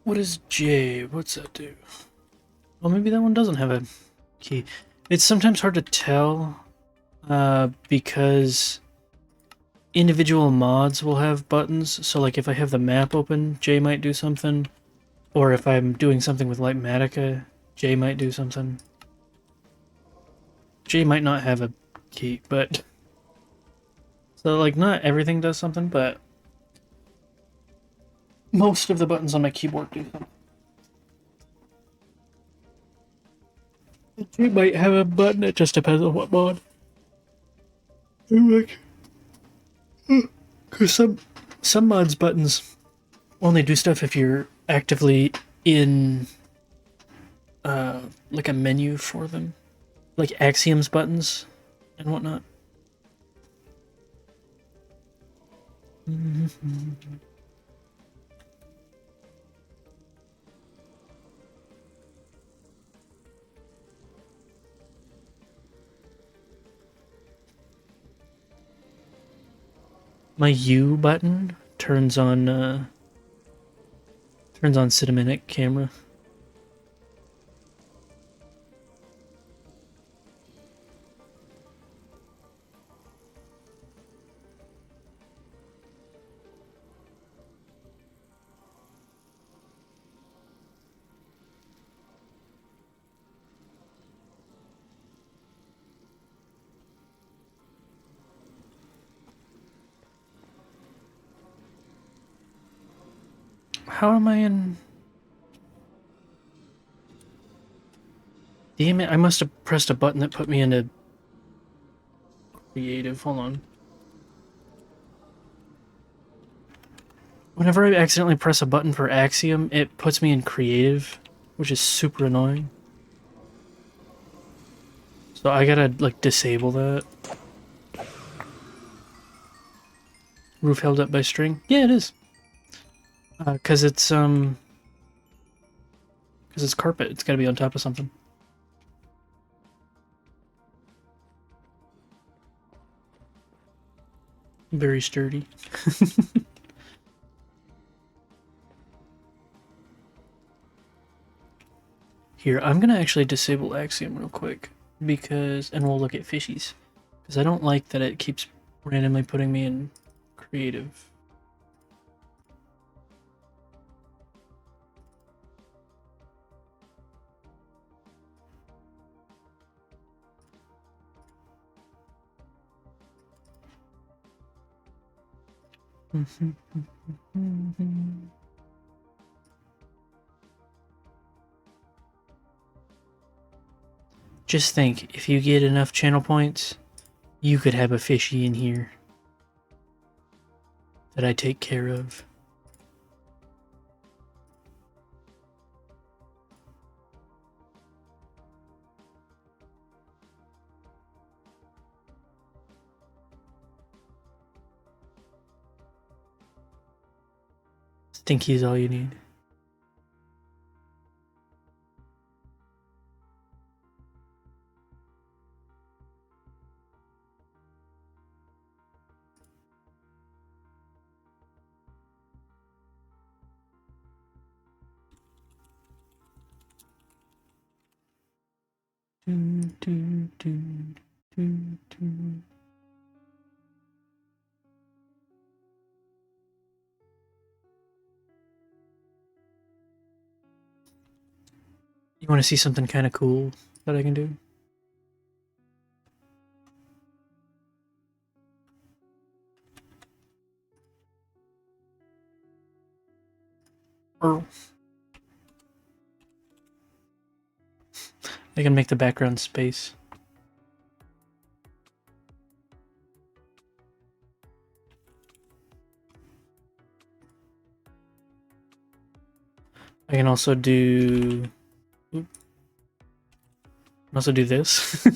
A: What is J? What's that do? Well, maybe that one doesn't have a key. It's sometimes hard to tell because individual mods will have buttons. So like if I have the map open, J might do something. Or if I'm doing something with Lightmatica, J might do something. J might not have a key, but... So like not everything does something, but... Most of the buttons on my keyboard do something. J might have a button, it just depends on what mod. Because some mods buttons only do stuff if you're actively in like a menu for them, like Axioms buttons and whatnot. My U button turns on cinematic camera. How am I in... Damn it, I must have pressed a button that put me into creative. Hold on. Whenever I accidentally press a button for Axiom, it puts me in creative, which is super annoying. So I gotta, like, disable that. Roof held up by string? Yeah, it is. Cause it's carpet. It's gotta be on top of something. Very sturdy. Here, I'm gonna actually disable Axiom real quick, because, and we'll look at fishies. Because I don't like that it keeps randomly putting me in creative. Just think, if you get enough channel points, you could have a fishy in here that I take care of. Stinky is all you need. You want to see something kind of cool that I can do? I can make the background space. I can also do... this.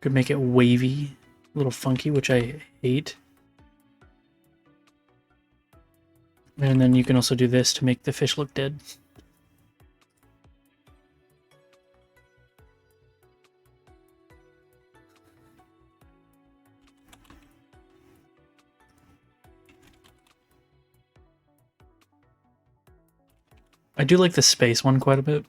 A: Could make it wavy, a little funky, which I hate. And then you can also do this to make the fish look dead. I do like the space one quite a bit.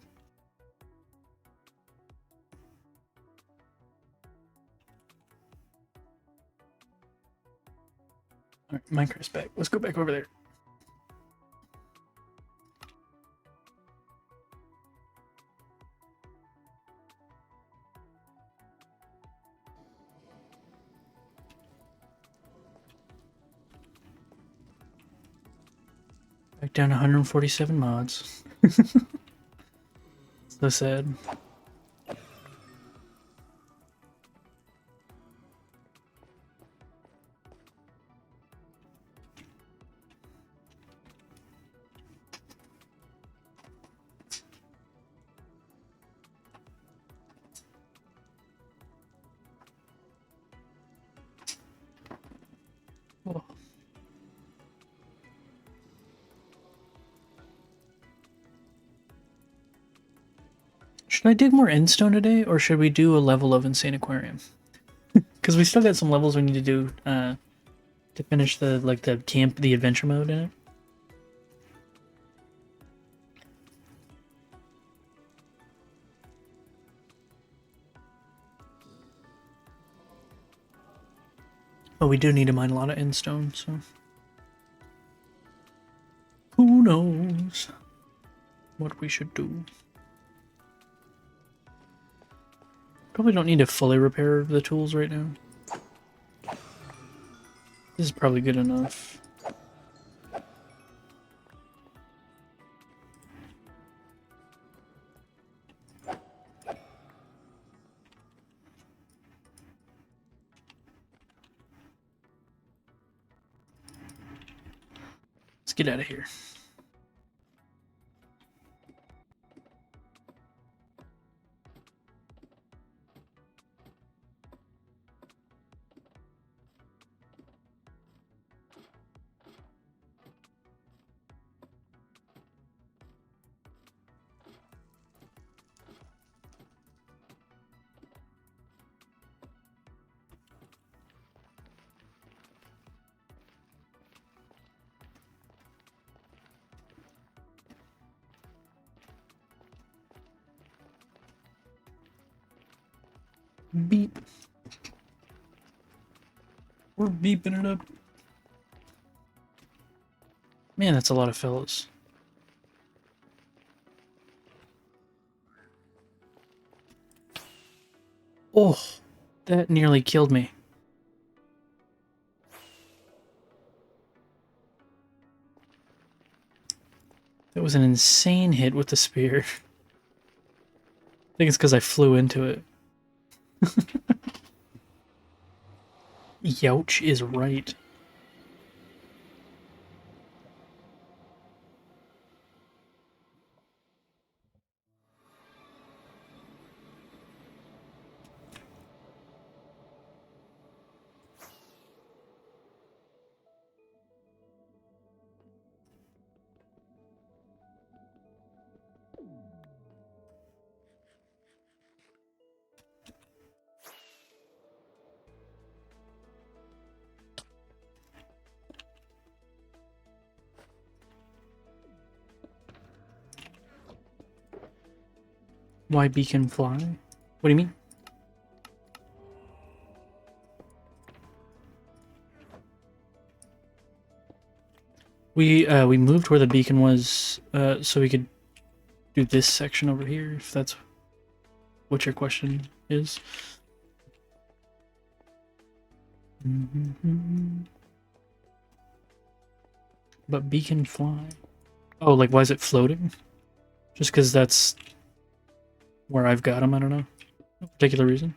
A: Alright, Minecraft's back. Let's go back over there. Back down 147 mods. So sad. Oh. Should I dig more endstone today, or should we do a level of Insane Aquarium? Because we still got some levels we need to do to finish the the adventure mode in it. But we do need to mine a lot of endstone, so... knows what we should do? Probably don't need to fully repair the tools right now. This is probably good enough. Let's get out of here. Beep. We're beeping it up. Man, that's a lot of fellas. Oh, that nearly killed me. That was an insane hit with the spear. I think it's because I flew into it. Youch is right. Why beacon fly? What do you mean? We moved where the beacon was so we could do this section over here, if that's what your question is. But beacon fly. Oh, like why is it floating? Just because that's where I've got them, I don't know. No particular reason.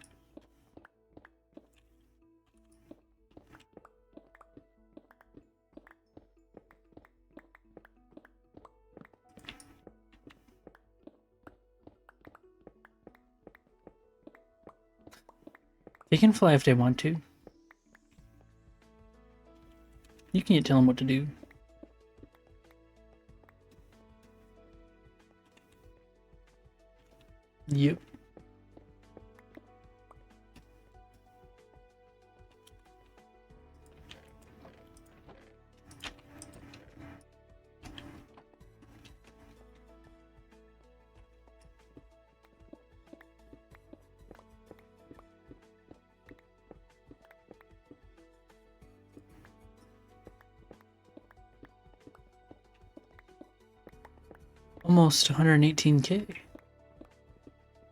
A: They can fly if they want to. You can't tell them what to do. Yep. Almost 118k.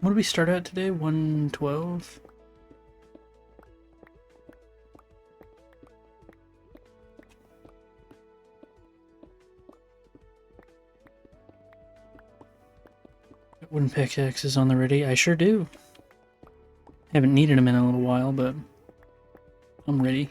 A: What did we start at today? 112? Wooden pickaxes on the ready. I sure do. Haven't needed them in a little while, but I'm ready.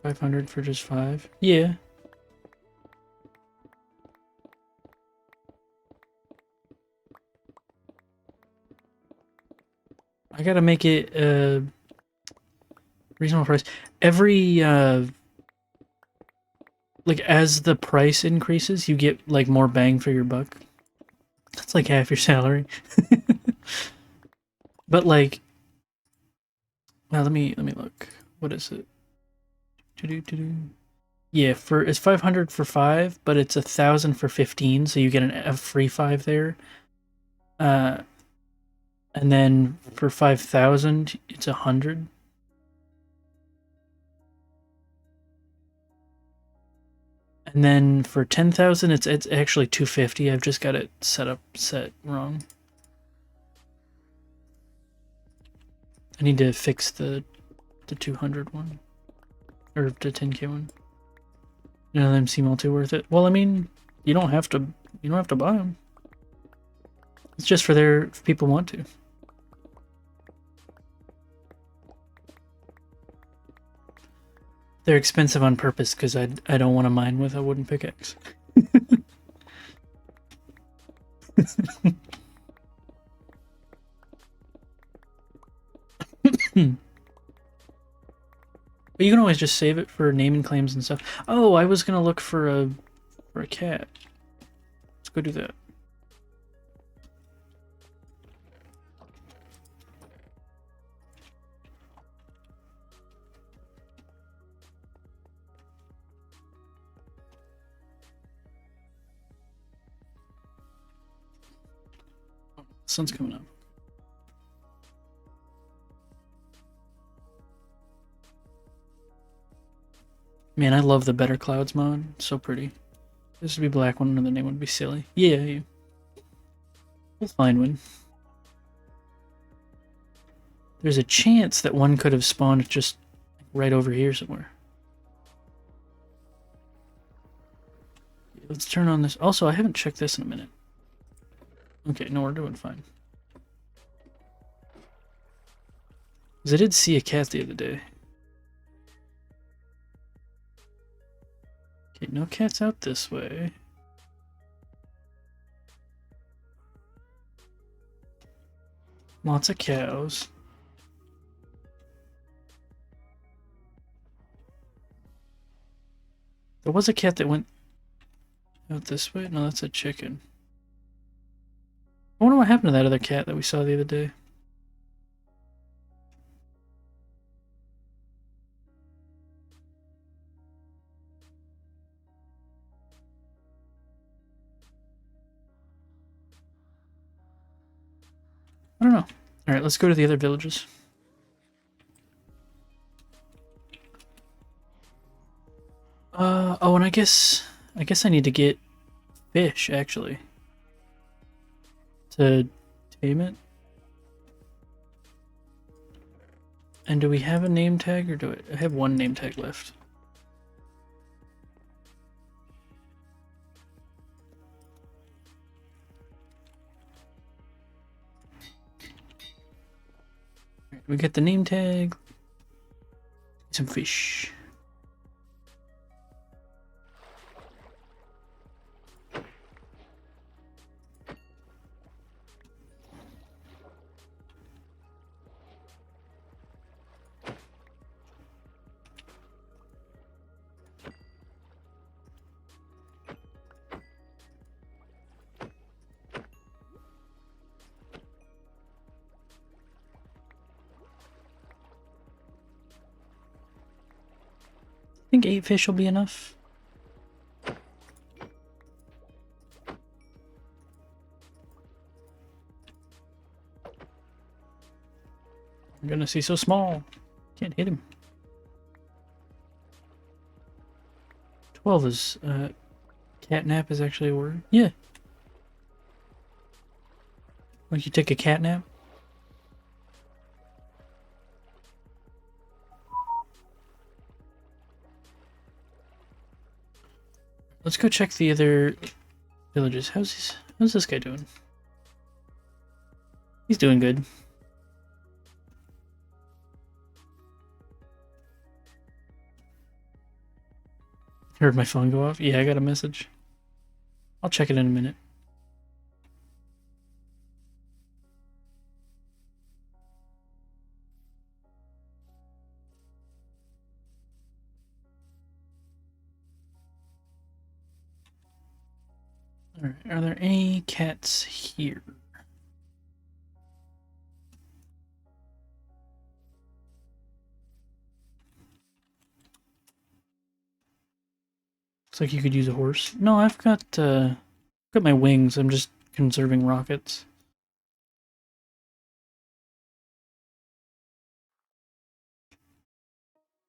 A: $500 for just 5? Yeah. I gotta make it a reasonable price. Every like as the price increases, you get like more bang for your buck. That's like half your salary. But like, well, let me look. What is it? To do. Yeah, it's 500 for 5, but it's 1,000 for 15, so you get a free 5 there. And then for 5,000, it's 100. And then for 10,000, it's actually 250. I've just got it set wrong. I need to fix the 200 one, or the 10K one. None of them seem all too worth it. Well, I mean, you don't have to buy them. It's just if people want to. They're expensive on purpose because I don't want to mine with a wooden pickaxe. But you can always just save it for naming claims and stuff. Oh, I was gonna look for a cat. Let's go do that. The sun's coming up. Man, I love the Better Clouds mod. So pretty. This would be black one, another name would be silly. Yeah. We'll find one. There's a chance that one could have spawned just right over here somewhere. Let's turn on this. Also, I haven't checked this in a minute. Okay, no, we're doing fine. Because I did see a cat the other day. Okay, no cats out this way. Lots of cows. There was a cat that went out this way? No, that's a chicken. I wonder what happened to that other cat that we saw the other day. I don't know. Alright, let's go to the other villages. Oh, and I guess I need to get fish, actually. To tame it. And do we have a name tag, or do I have one name tag left? Right, we get the name tag. Some fish. I think 8 fish will be enough. I'm gonna see so small. Can't hit him. 12 is catnap is actually a word. Yeah. Like you take a cat nap. Let's go check the other villages. How's this guy doing? He's doing good. Heard my phone go off. Yeah, I got a message. I'll check it in a minute. Alright, are there any cats here? Looks like you could use a horse. No, I've got my wings. I'm just conserving rockets.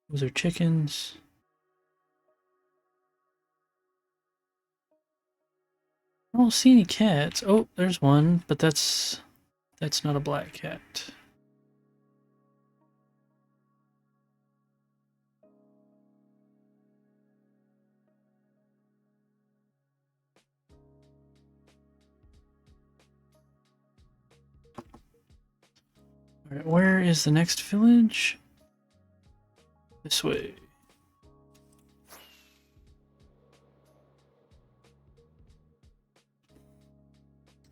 A: Those are chickens. I don't see any cats. Oh, there's one, but that's not a black cat. Alright, where is the next village? This way.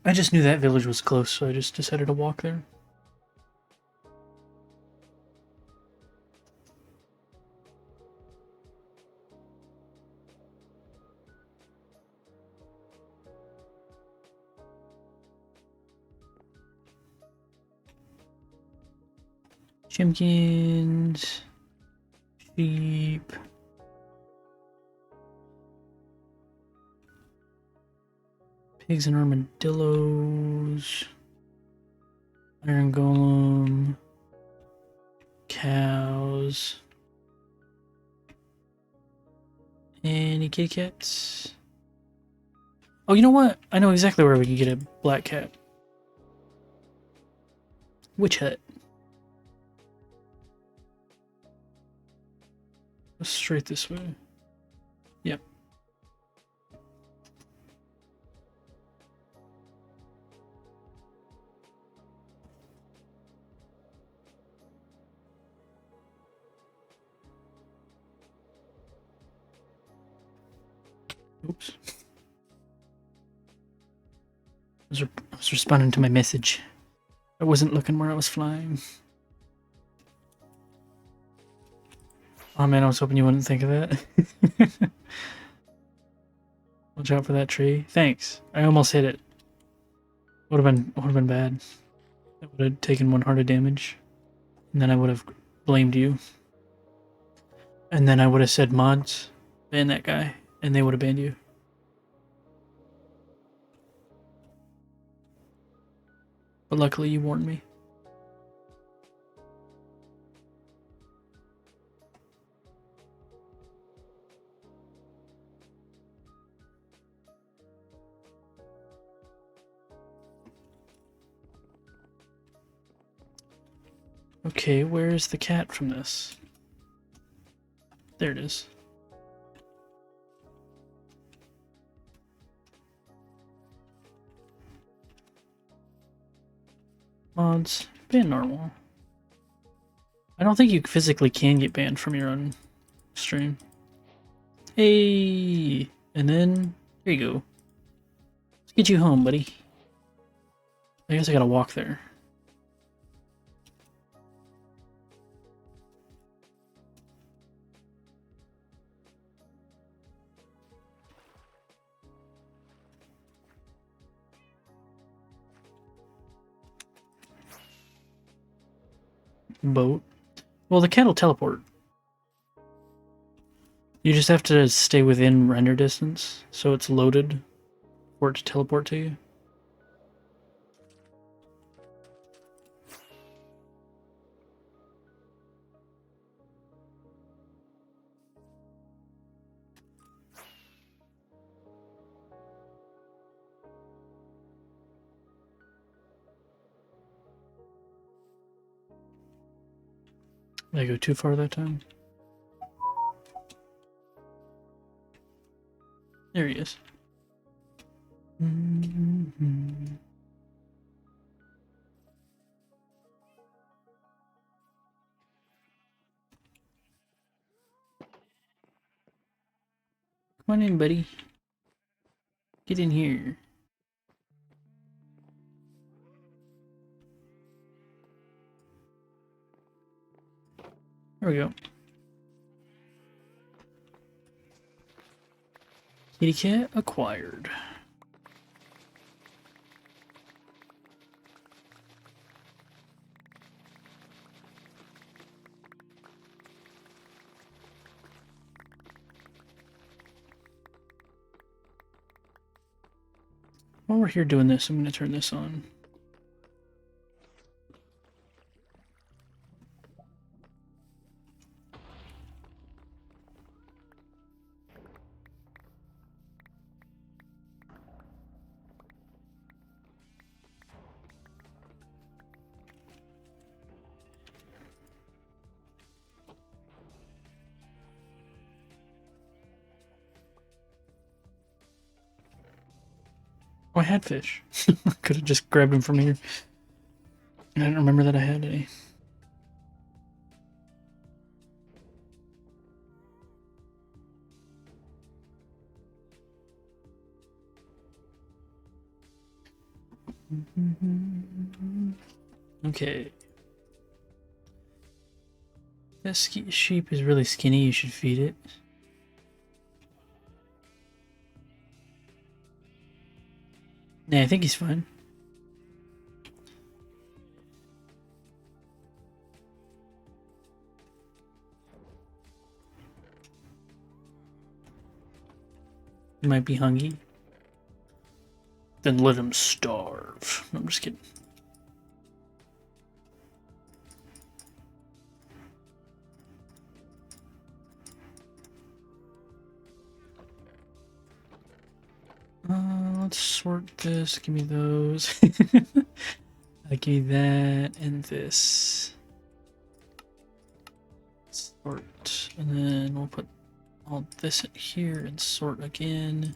A: I just knew that village was close, so I just decided to walk there. Chimkins, sheep. Pigs and armadillos. Iron golem. Cows. Any kitty cats? Oh, you know what? I know exactly where we can get a black cat. Witch hut. Straight this way. Yep. Oops. I was responding to my message. I wasn't looking where I was flying. Oh man, I was hoping you wouldn't think of that. Watch out for that tree. Thanks. I almost hit it. Would have been bad. I would have taken 1 heart of damage. And then I would have blamed you. And then I would have said mods, ban that guy, and they would have banned you. But luckily you warned me. Okay, where is the cat from this? There it is. Mods, ban normal. I don't think you physically can get banned from your own stream. Hey! And then, there you go. Let's get you home, buddy. I guess I gotta walk there. Boat. Well, the cat will teleport. You just have to stay within render distance, so it's loaded for it to teleport to you. Did I go too far that time? There he is. Mm-hmm. Come on in, buddy. Get in here. There we go. Kitty cat acquired. While we're here doing this, I'm going to turn this on. Oh, I had fish. I could have just grabbed them from here. I didn't remember that I had any. Okay. This sheep is really skinny. You should feed it. Yeah, I think he's fine. He might be hungry. Then let him starve. No, I'm just kidding. Let's sort this. Give me those. Give me that and this. Sort. And then we'll put all this in here and sort again.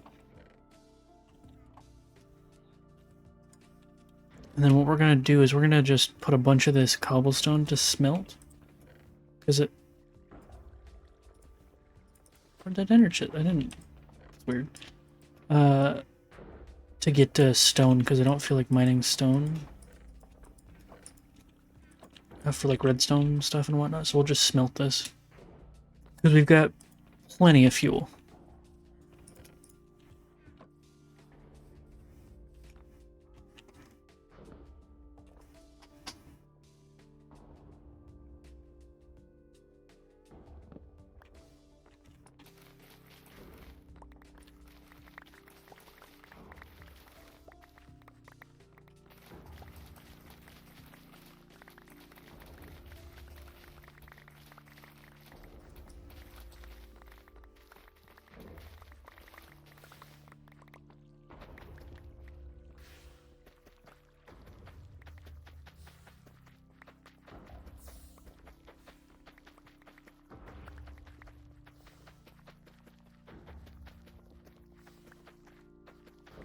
A: And then what we're going to do is we're going to just put a bunch of this cobblestone to smelt. Because it... Where'd that enter shit? I didn't... It's weird. To get stone, because I don't feel like mining stone. For like redstone stuff and whatnot, so we'll just smelt this. Because we've got plenty of fuel.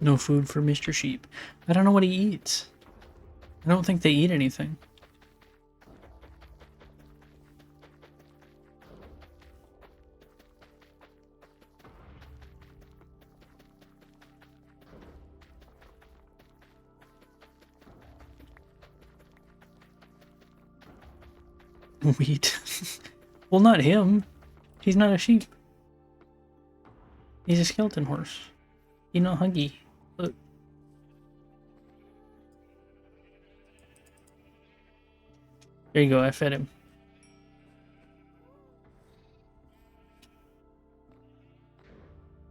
A: No food for Mr. Sheep. I don't know what he eats. I don't think they eat anything. Wheat. Well, not him. He's not a sheep. He's a skeleton horse. He's not hungry. Look. There you go, I fed him.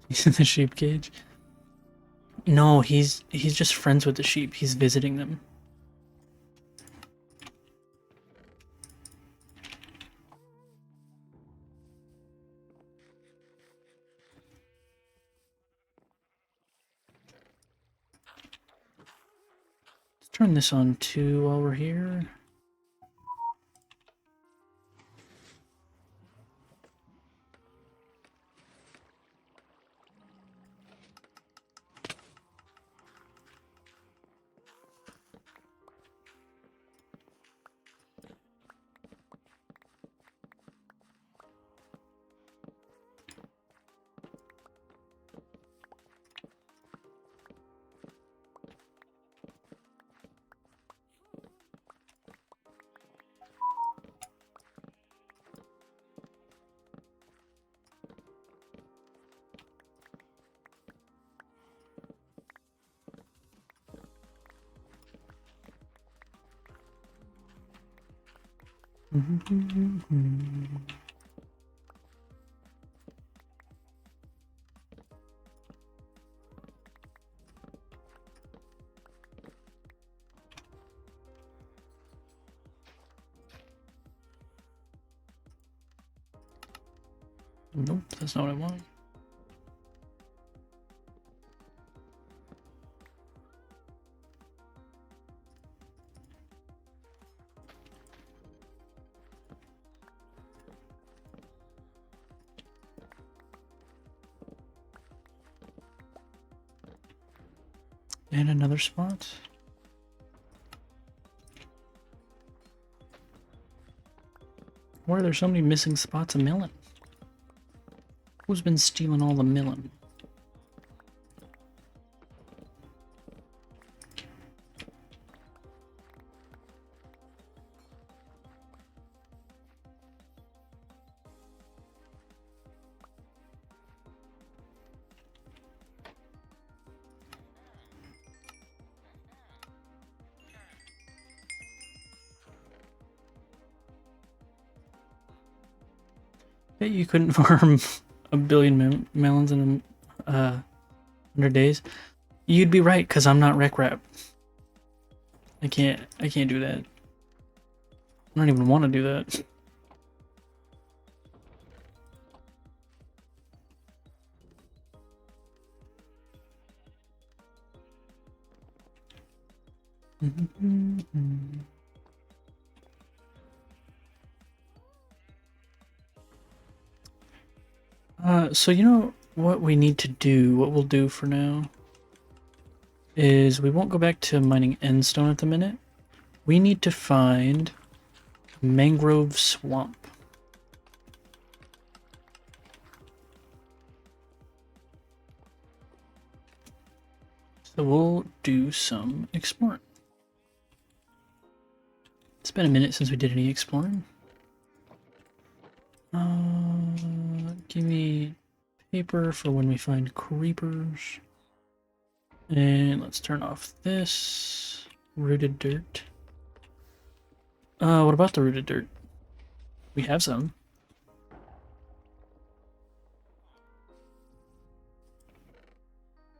A: He's in the sheep cage. No, he's just friends with the sheep. He's visiting them. Let's turn this on too while we're here. Nope, that's not what I want. And another spot. Why are there so many missing spots of melon? Who's been stealing all the melon? Bet you couldn't farm a billion melons in 100 days. You'd be right, because I'm not rec rap. I can't do that. I don't even want to do that. So you know what we need to do, what we'll do for now, is we won't go back to mining endstone at the minute. We need to find mangrove swamp. So we'll do some exploring. It's been a minute since we did any exploring. Give me paper for when we find creepers. And let's turn off this rooted dirt. What about the rooted dirt? We have some.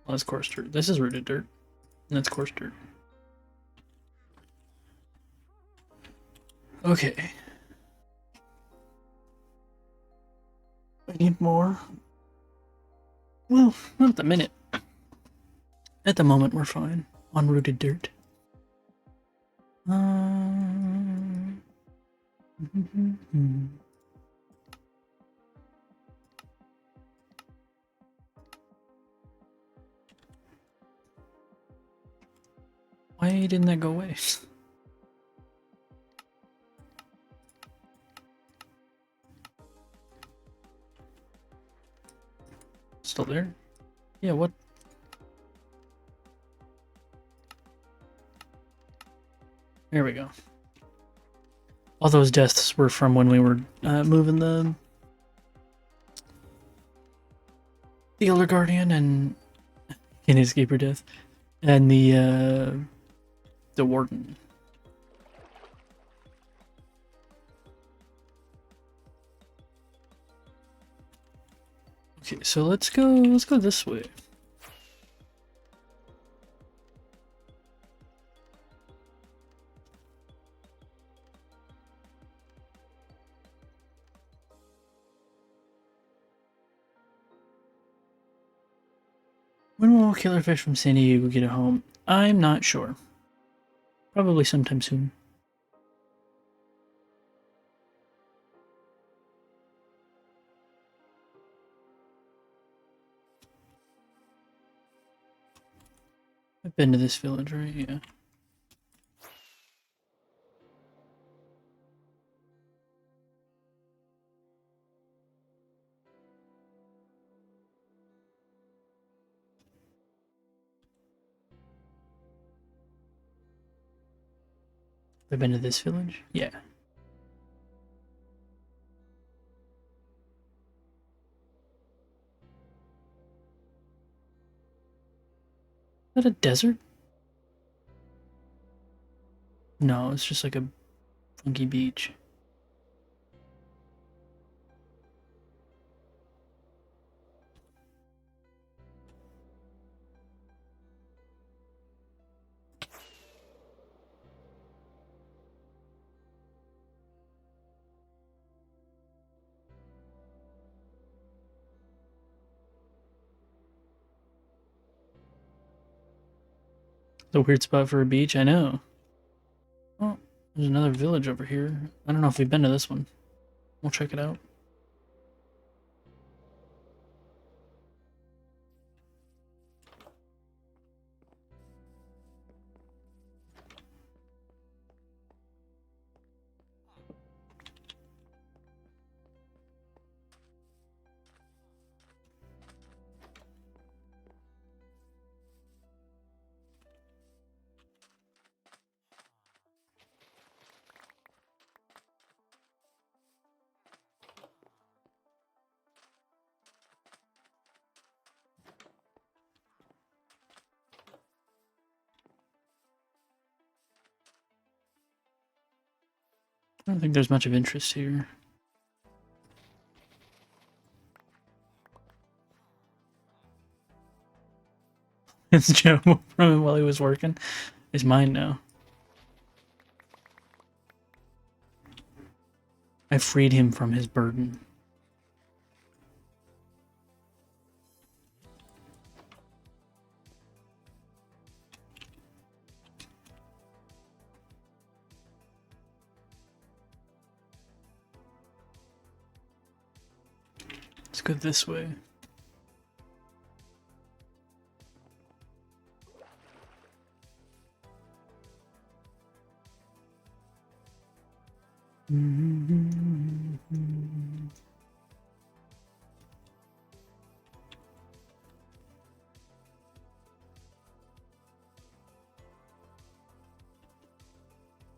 A: Well, that's coarse dirt. This is rooted dirt. And that's coarse dirt. Okay. I need more. Well, not at the minute. At the moment, we're fine on rooted dirt. Why didn't that go away? Still there? Yeah, what? There we go. All those deaths were from when we were moving the Elder Guardian and in Escaper Death, and the Warden. Okay, so let's go this way. When will Killerfish from San Diego get a home? I'm not sure. Probably sometime soon. I've been to this village, right? Yeah. I've been to this village? Yeah. Is that a desert? No, it's just like a funky beach. The weird spot for a beach, I know. Oh, there's another village over here. I don't know if we've been to this one. We'll check it out. I don't think there's much of interest here. It's Joe from him while he was working. It's mine now. I freed him from his burden. Let's go this way.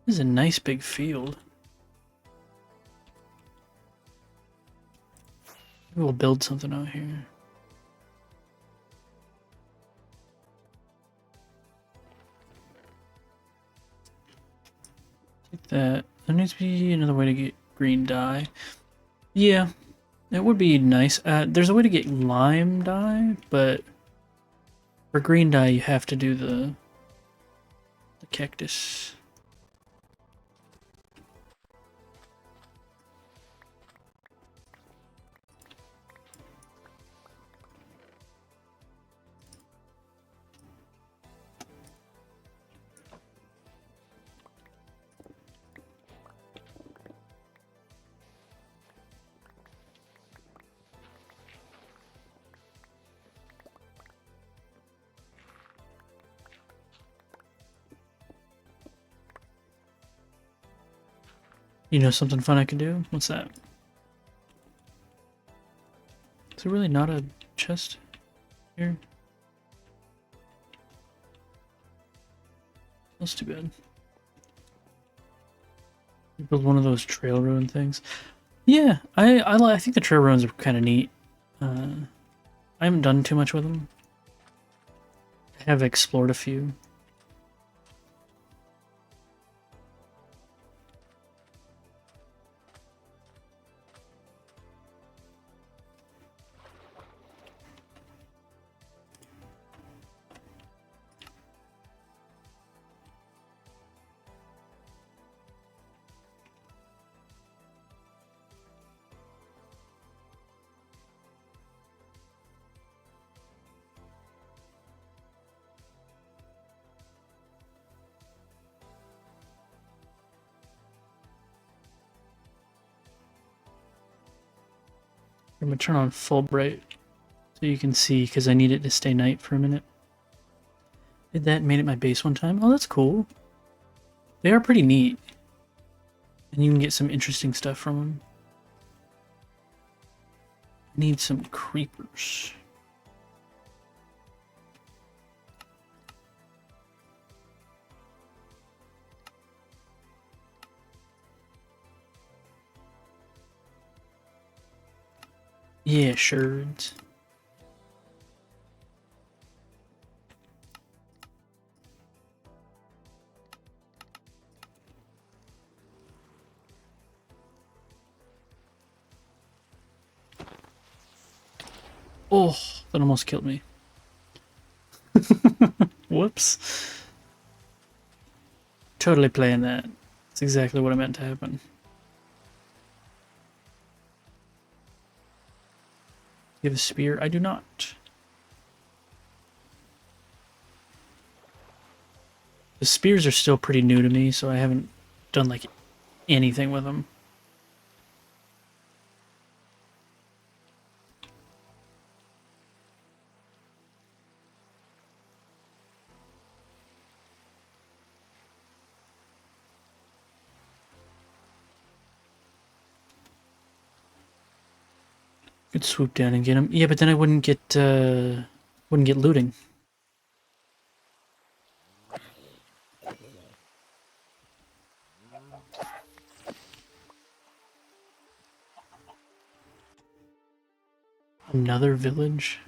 A: This is a nice big field. Maybe we'll build something out here. Take that. There needs to be another way to get green dye. Yeah, it would be nice. There's a way to get lime dye, but for green dye you have to do the cactus. You know something fun I can do? What's that? Is there really not a chest here? That's too bad. You build one of those trail ruin things. Yeah, I think the trail ruins are kind of neat. I haven't done too much with them. I have explored a few. I'm gonna turn on full bright so you can see, because I need it to stay night for a minute. Did that, made it my base one time. Oh, that's cool. They are pretty neat. And you can get some interesting stuff from them. I need some creepers. Yeah, sherds. Oh, that almost killed me. Whoops. Totally playing that. That's exactly what I meant to happen. You have a spear? I do not. The spears are still pretty new to me, so I haven't done like anything with them. Could swoop down and get him. Yeah, but then I wouldn't get looting. Another village?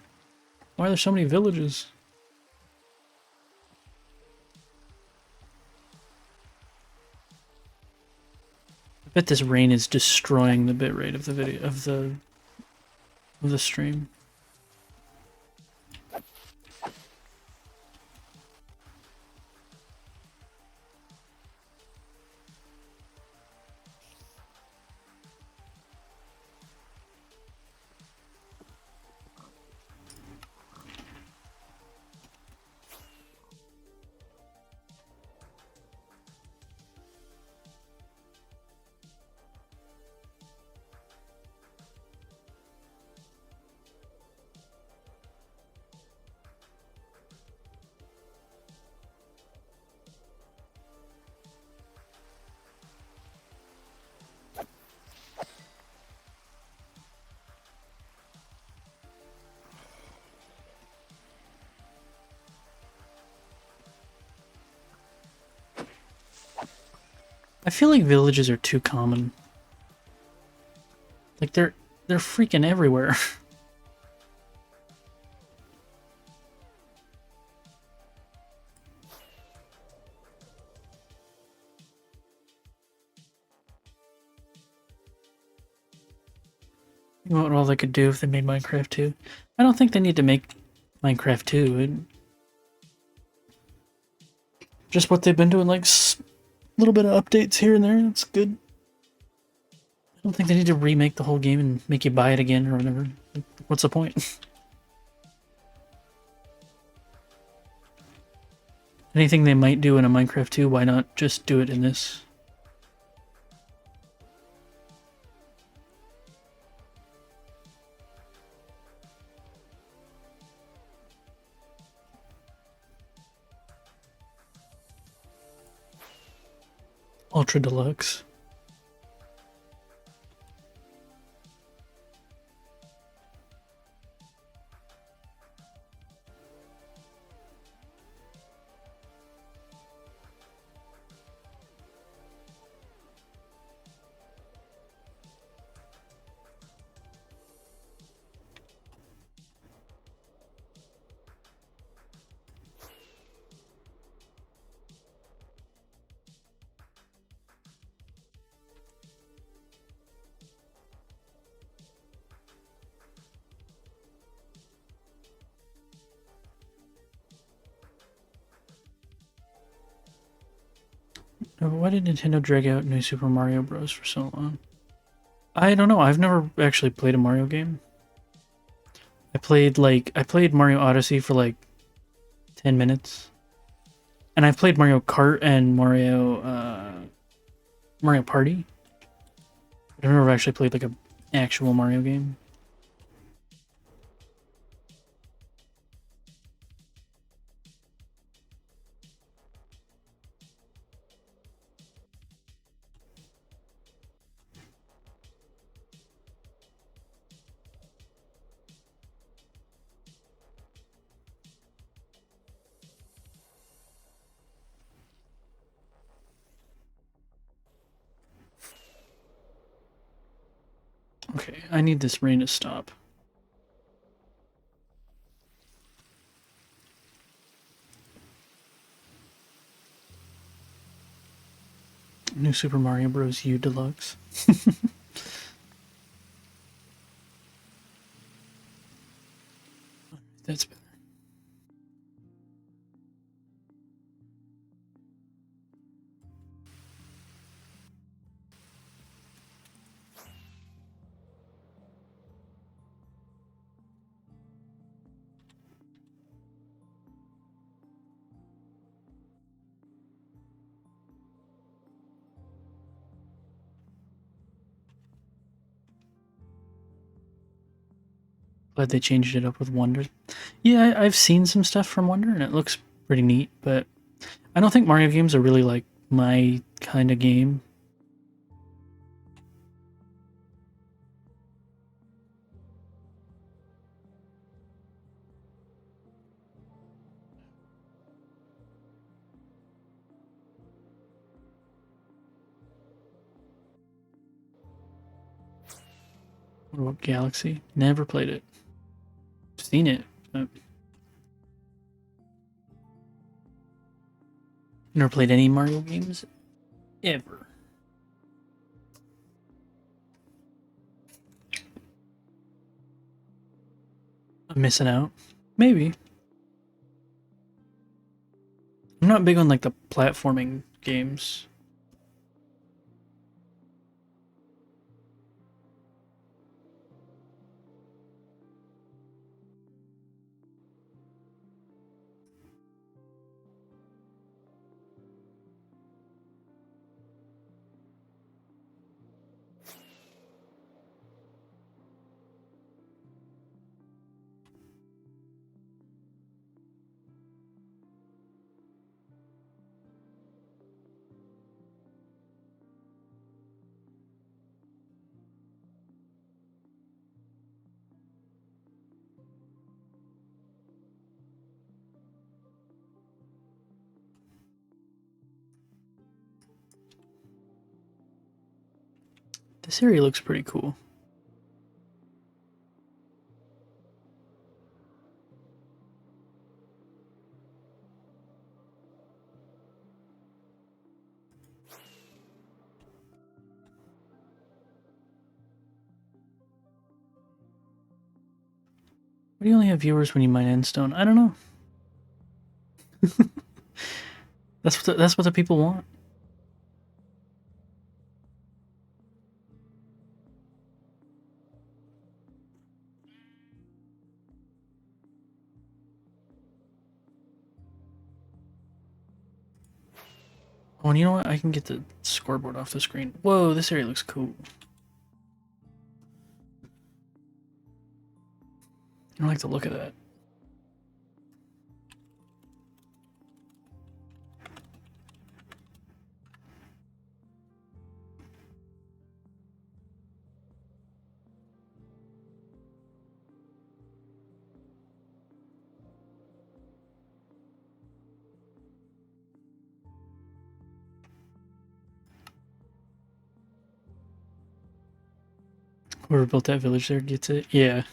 A: Why are there so many villages? I bet this rain is destroying the bitrate of the video of the stream. I feel like villages are too common. Like they're freaking everywhere. You know what all they could do if they made Minecraft 2? I don't think they need to make Minecraft 2. Just what they've been doing, like a little bit of updates here and there. That's good. I don't think they need to remake the whole game and make you buy it again or whatever. What's the point? Anything they might do in a Minecraft 2, why not just do it in this? Ultra Deluxe. Why did Nintendo drag out New Super Mario Bros. For so long? I don't know. I've never actually played a Mario game. I played Mario Odyssey for like 10 minutes. And I've played Mario Kart and Mario Party. I've never actually played like a actual Mario game. Okay, I need this rain to stop. New Super Mario Bros. U Deluxe. That's better. Glad they changed it up with Wonder. Yeah, I've seen some stuff from Wonder, and it looks pretty neat, but I don't think Mario games are really, like, my kind of game. What about Galaxy? Never played it. Seen it, but never played any Mario games ever. I'm missing out. Maybe. I'm not big on like the platforming games. This area looks pretty cool. Why do you only have viewers when you mine endstone? I don't know. That's what the people want. Oh, and you know what? I can get the scoreboard off the screen. Whoa, this area looks cool. I like the look of that. Whoever built that village there gets it. Yeah.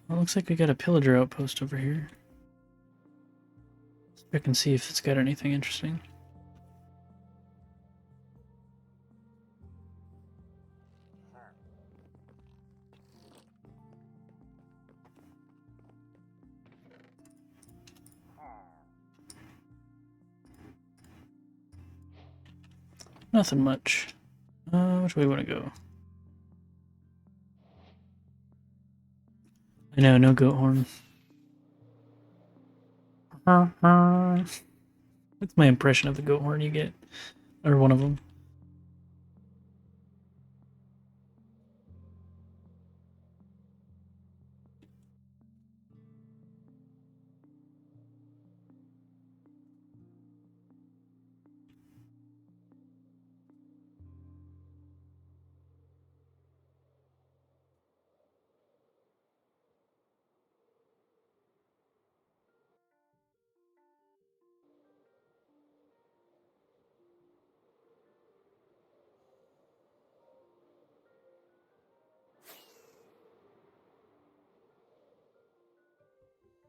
A: Well, looks like we got a pillager outpost over here. Let's check and see if it's got anything interesting. Nothing much. Which way want to go? I know, no goat horn. That's my impression of the goat horn you get. Or one of them.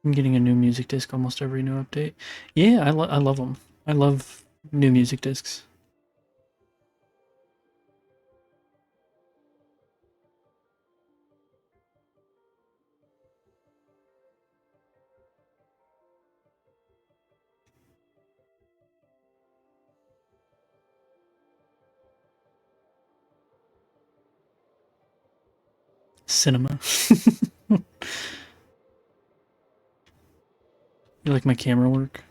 A: I'm getting a new music disc almost every new update. Yeah, I love them. I love new music discs. Cinema. You like my camera work?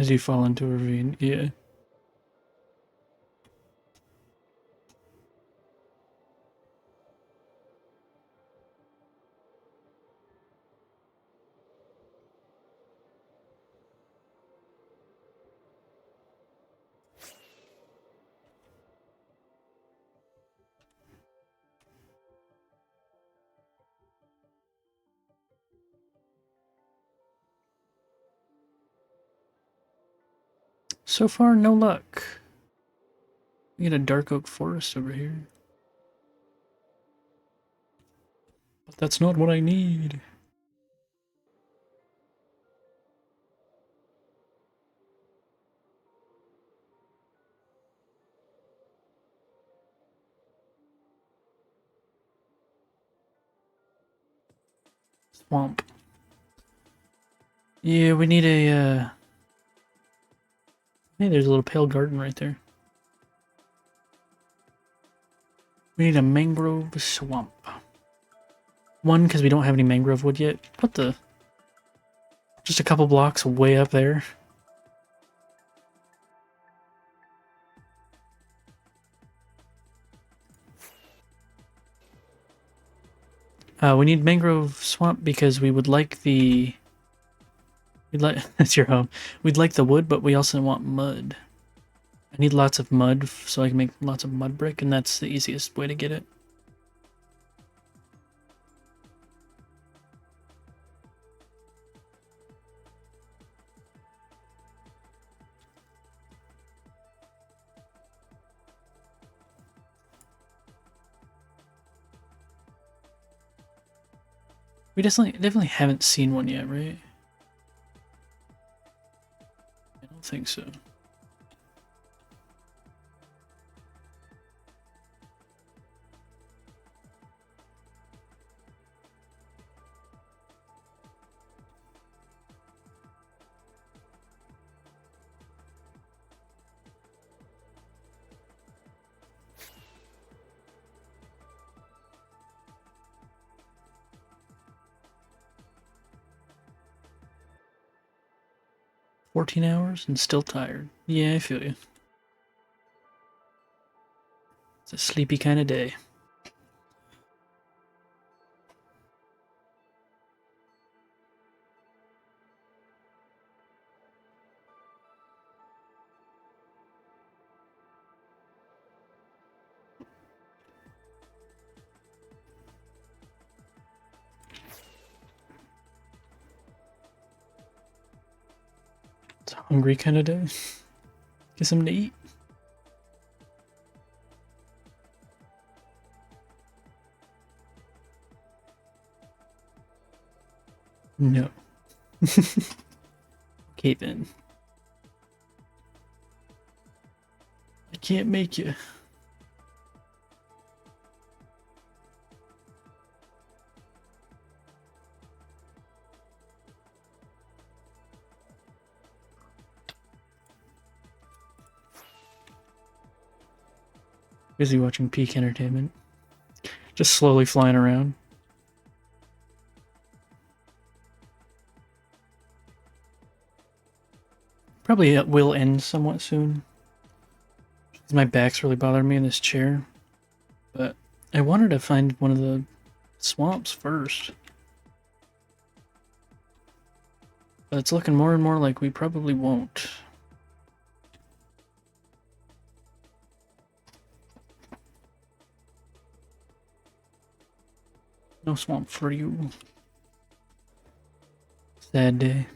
A: As you fall into a ravine, yeah. So far, no luck. We get a dark oak forest over here. But that's not what I need. Swamp. Yeah, we need a, hey, there's a little pale garden right there. We need a mangrove swamp. One, because we don't have any mangrove wood yet. What the? Just a couple blocks way up there. We need mangrove swamp because we would like the... We'd like... That's your home. We'd like the wood, but we also want mud. I need lots of mud so I can make lots of mud brick, and that's the easiest way to get it. We definitely haven't seen one yet, right? I don't think so. "14 hours and still tired." Yeah, I feel you. It's a sleepy kind of day. It's a hungry kind of day. Get something to eat. No. Okay then. I can't make you. Busy watching peak entertainment. Just slowly flying around. Probably it will end somewhat soon. My back's really bothering me in this chair. But I wanted to find one of the swamps first. But it's looking more and more like we probably won't. No swamp for you. Sad day.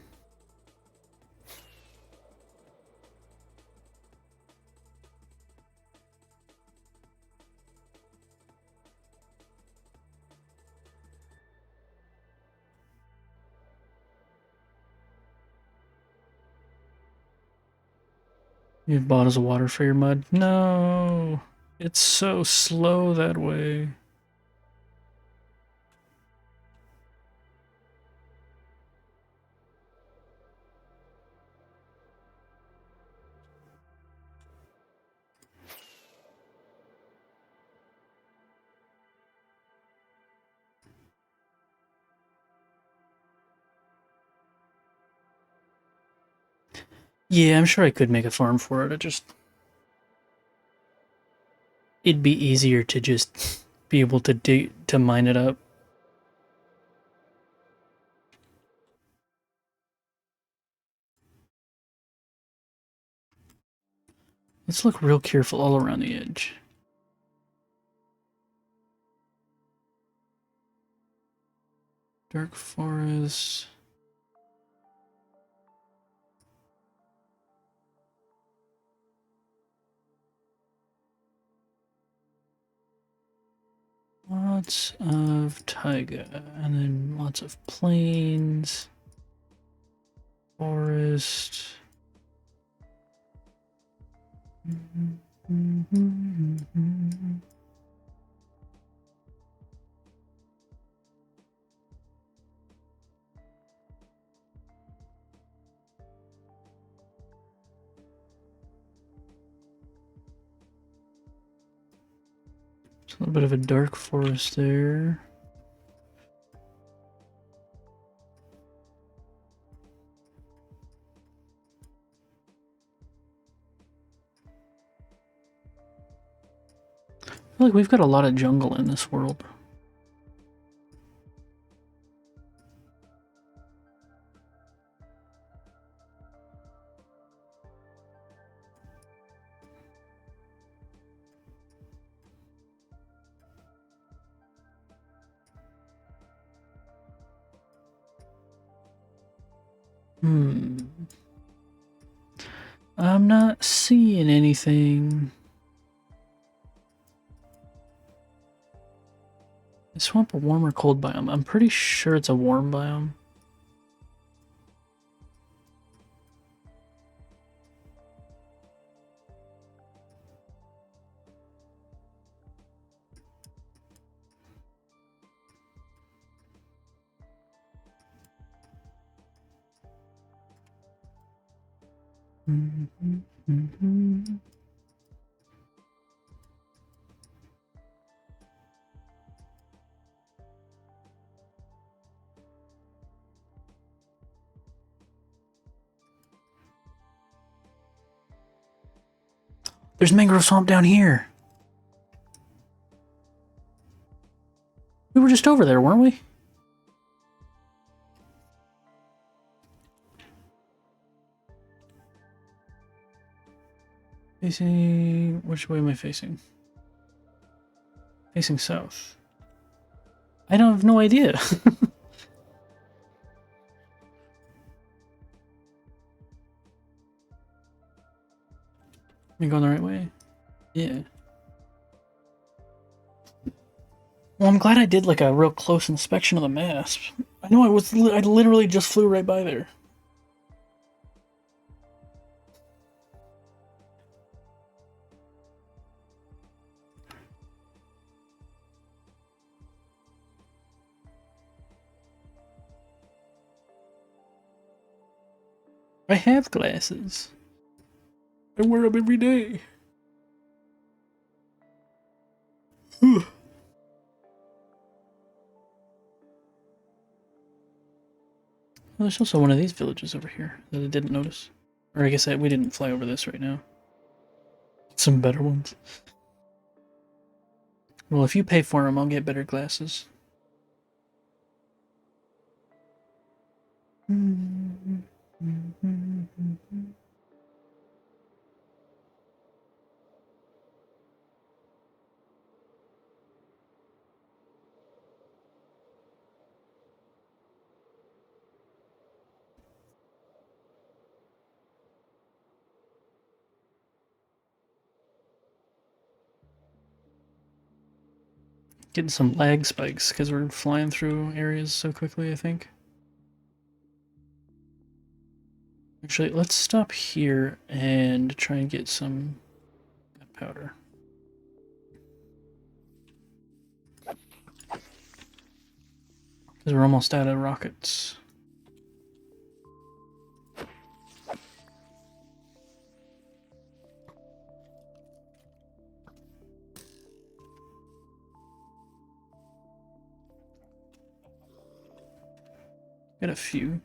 A: You have bottles of water for your mud? No! It's so slow that way. Yeah, I'm sure I could make a farm for it. It'd be easier to just be able to mine it up. Let's look real careful all around the edge. Dark forest. Lots of taiga, and then lots of plains, forest. A little bit of a dark forest there. I feel like we've got a lot of jungle in this world. I'm not seeing anything. Is swamp a warm or cold biome? I'm pretty sure it's a warm biome. There's mangrove swamp down here. We were just over there, weren't we? Facing... which way am I facing? Facing south. I don't have no idea. Am I going the right way? Yeah. Well, I'm glad I did like a real close inspection of the maps. I know I literally just flew right by there. I have glasses. I wear them every day. Well, there's also one of these villages over here that I didn't notice. Or I guess we didn't fly over this right now. Some better ones. Well, if you pay for them, I'll get better glasses. Getting some lag spikes because we're flying through areas so quickly, I think. Actually, let's stop here and try and get some powder. Because we're almost out of rockets. Got a few.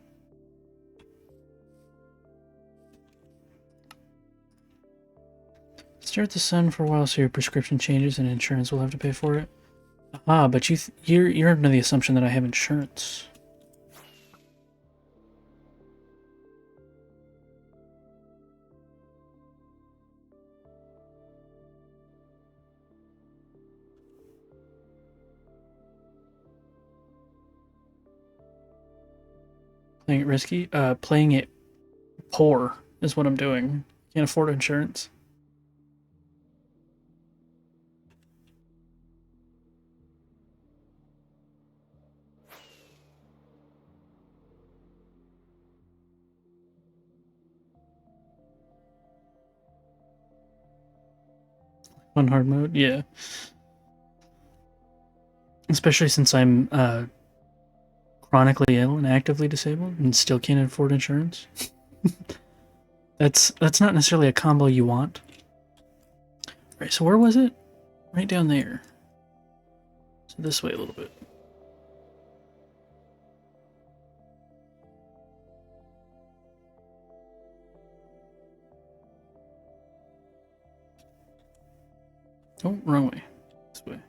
A: Stare at the sun for a while so your prescription changes and insurance will have to pay for it. Ah, but you're under the assumption that I have insurance. Playing it risky? Playing it poor is what I'm doing. Can't afford insurance. On hard mode, yeah. Especially since I'm chronically ill and actively disabled and still can't afford insurance. That's not necessarily a combo you want. Right, so where was it? Right down there. So this way a little bit. Oh, wrong way. This way.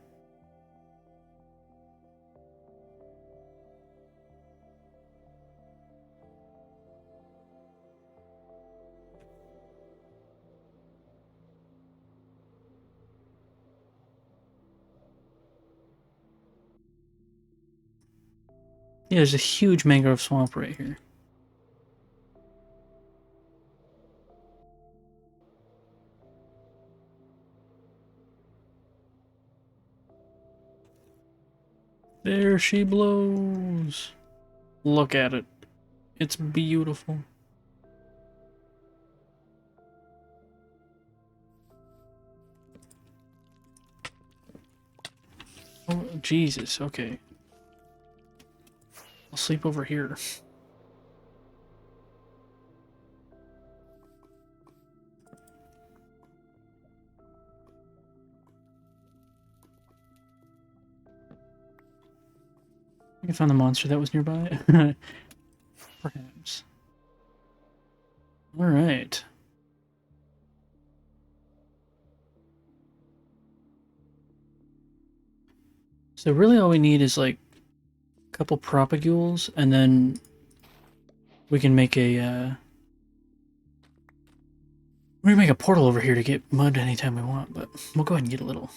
A: Yeah, there's a huge mangrove swamp right here. There she blows. Look at it. It's beautiful. Oh, Jesus, okay. I'll sleep over here. I can find the monster that was nearby. Perhaps. Alright. So really all we need is like a couple propagules and then we can make a we can make a portal over here to get mud anytime we want, but we'll go ahead and get a little.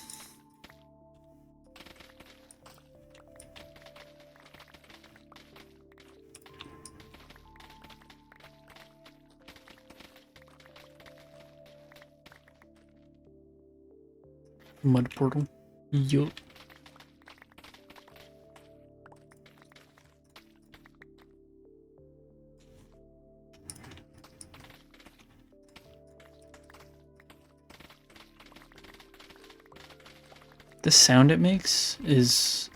A: Mud portal. Yup. The sound it makes is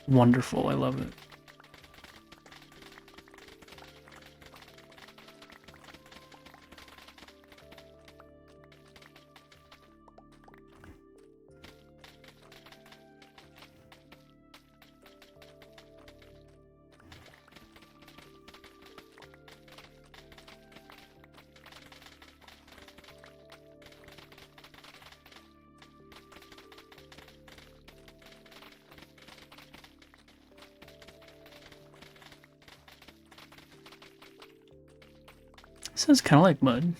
A: wonderful. I love it. Sounds kind of like mud.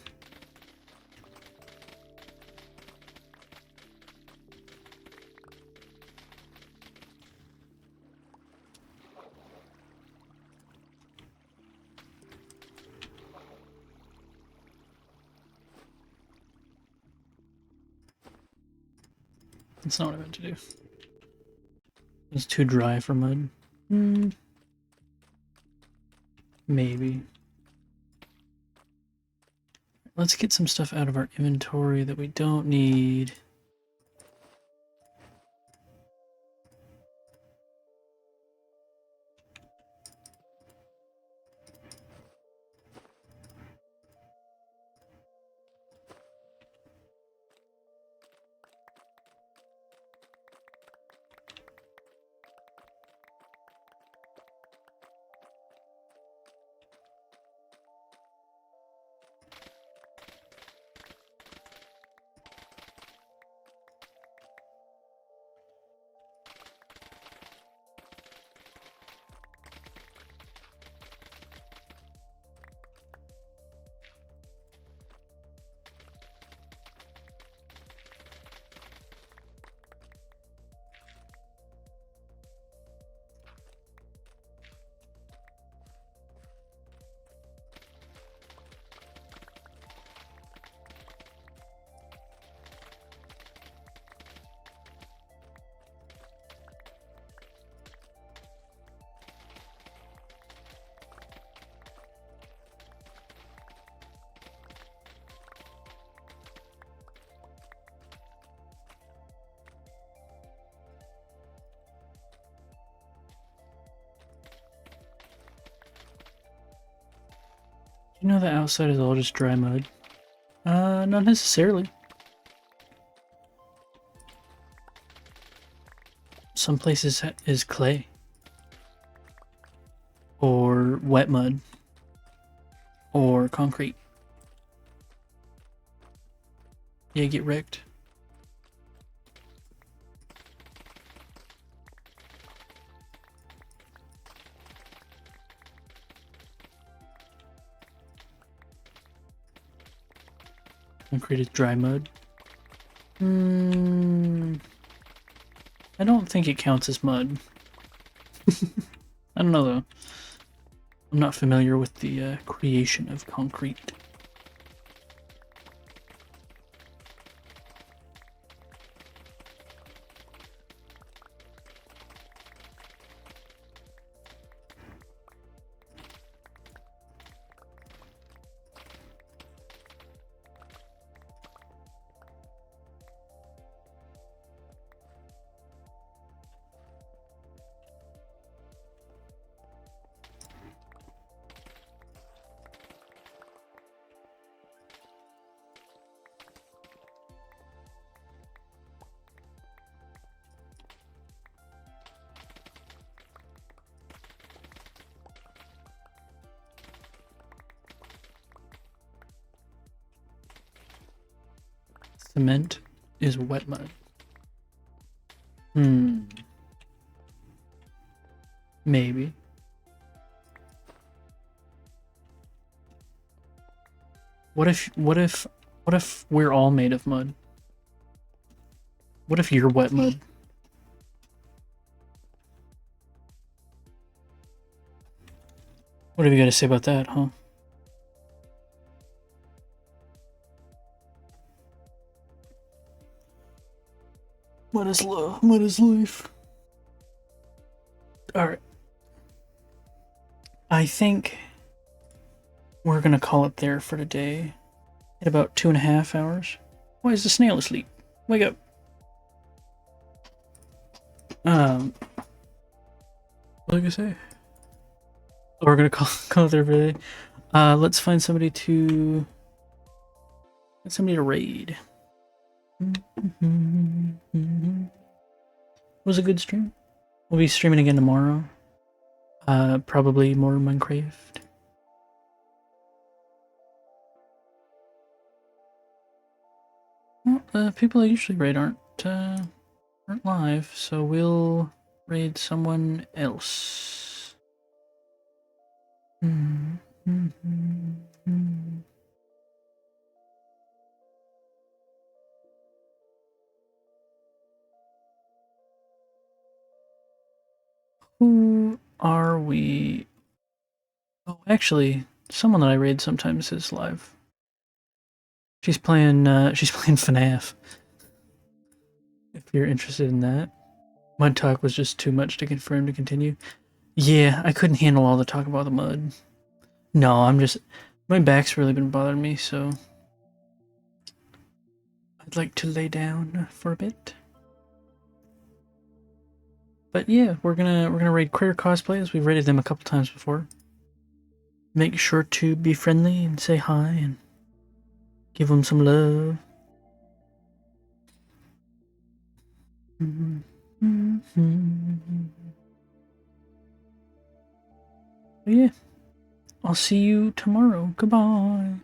A: That's not what I meant to do. It's too dry for mud. Maybe. Let's get some stuff out of our inventory that we don't need. You know the outside is all just dry mud? Not necessarily. Some places is clay. Or wet mud. Or concrete. Yeah, get wrecked. Concrete is dry mud. I don't think it counts as mud. I don't know though. I'm not familiar with the creation of concrete. Cement is wet mud. Maybe. What if we're all made of mud? What if you're wet mud? What have you got to say about that, huh? Mud is love, mud is life. Alright. I think we're gonna call it there for today. At about 2.5 hours. Why is the snail asleep? Wake up. What did I say? We're gonna call it there for today. Let's find somebody to raid. Was a good stream. We'll be streaming again tomorrow. Probably more Minecraft. Well, the people I usually raid aren't live, so we'll raid someone else. Who are we? Oh, actually, someone that I raid sometimes is live. She's playing FNAF. If you're interested in that. Mud talk was just too much to confirm to continue. Yeah, I couldn't handle all the talk about the mud. No, my back's really been bothering me, so I'd like to lay down for a bit. But yeah, we're gonna raid Critter Cosplays. We've raided them a couple times before. Make sure to be friendly and say hi and give them some love. But yeah, I'll see you tomorrow. Goodbye.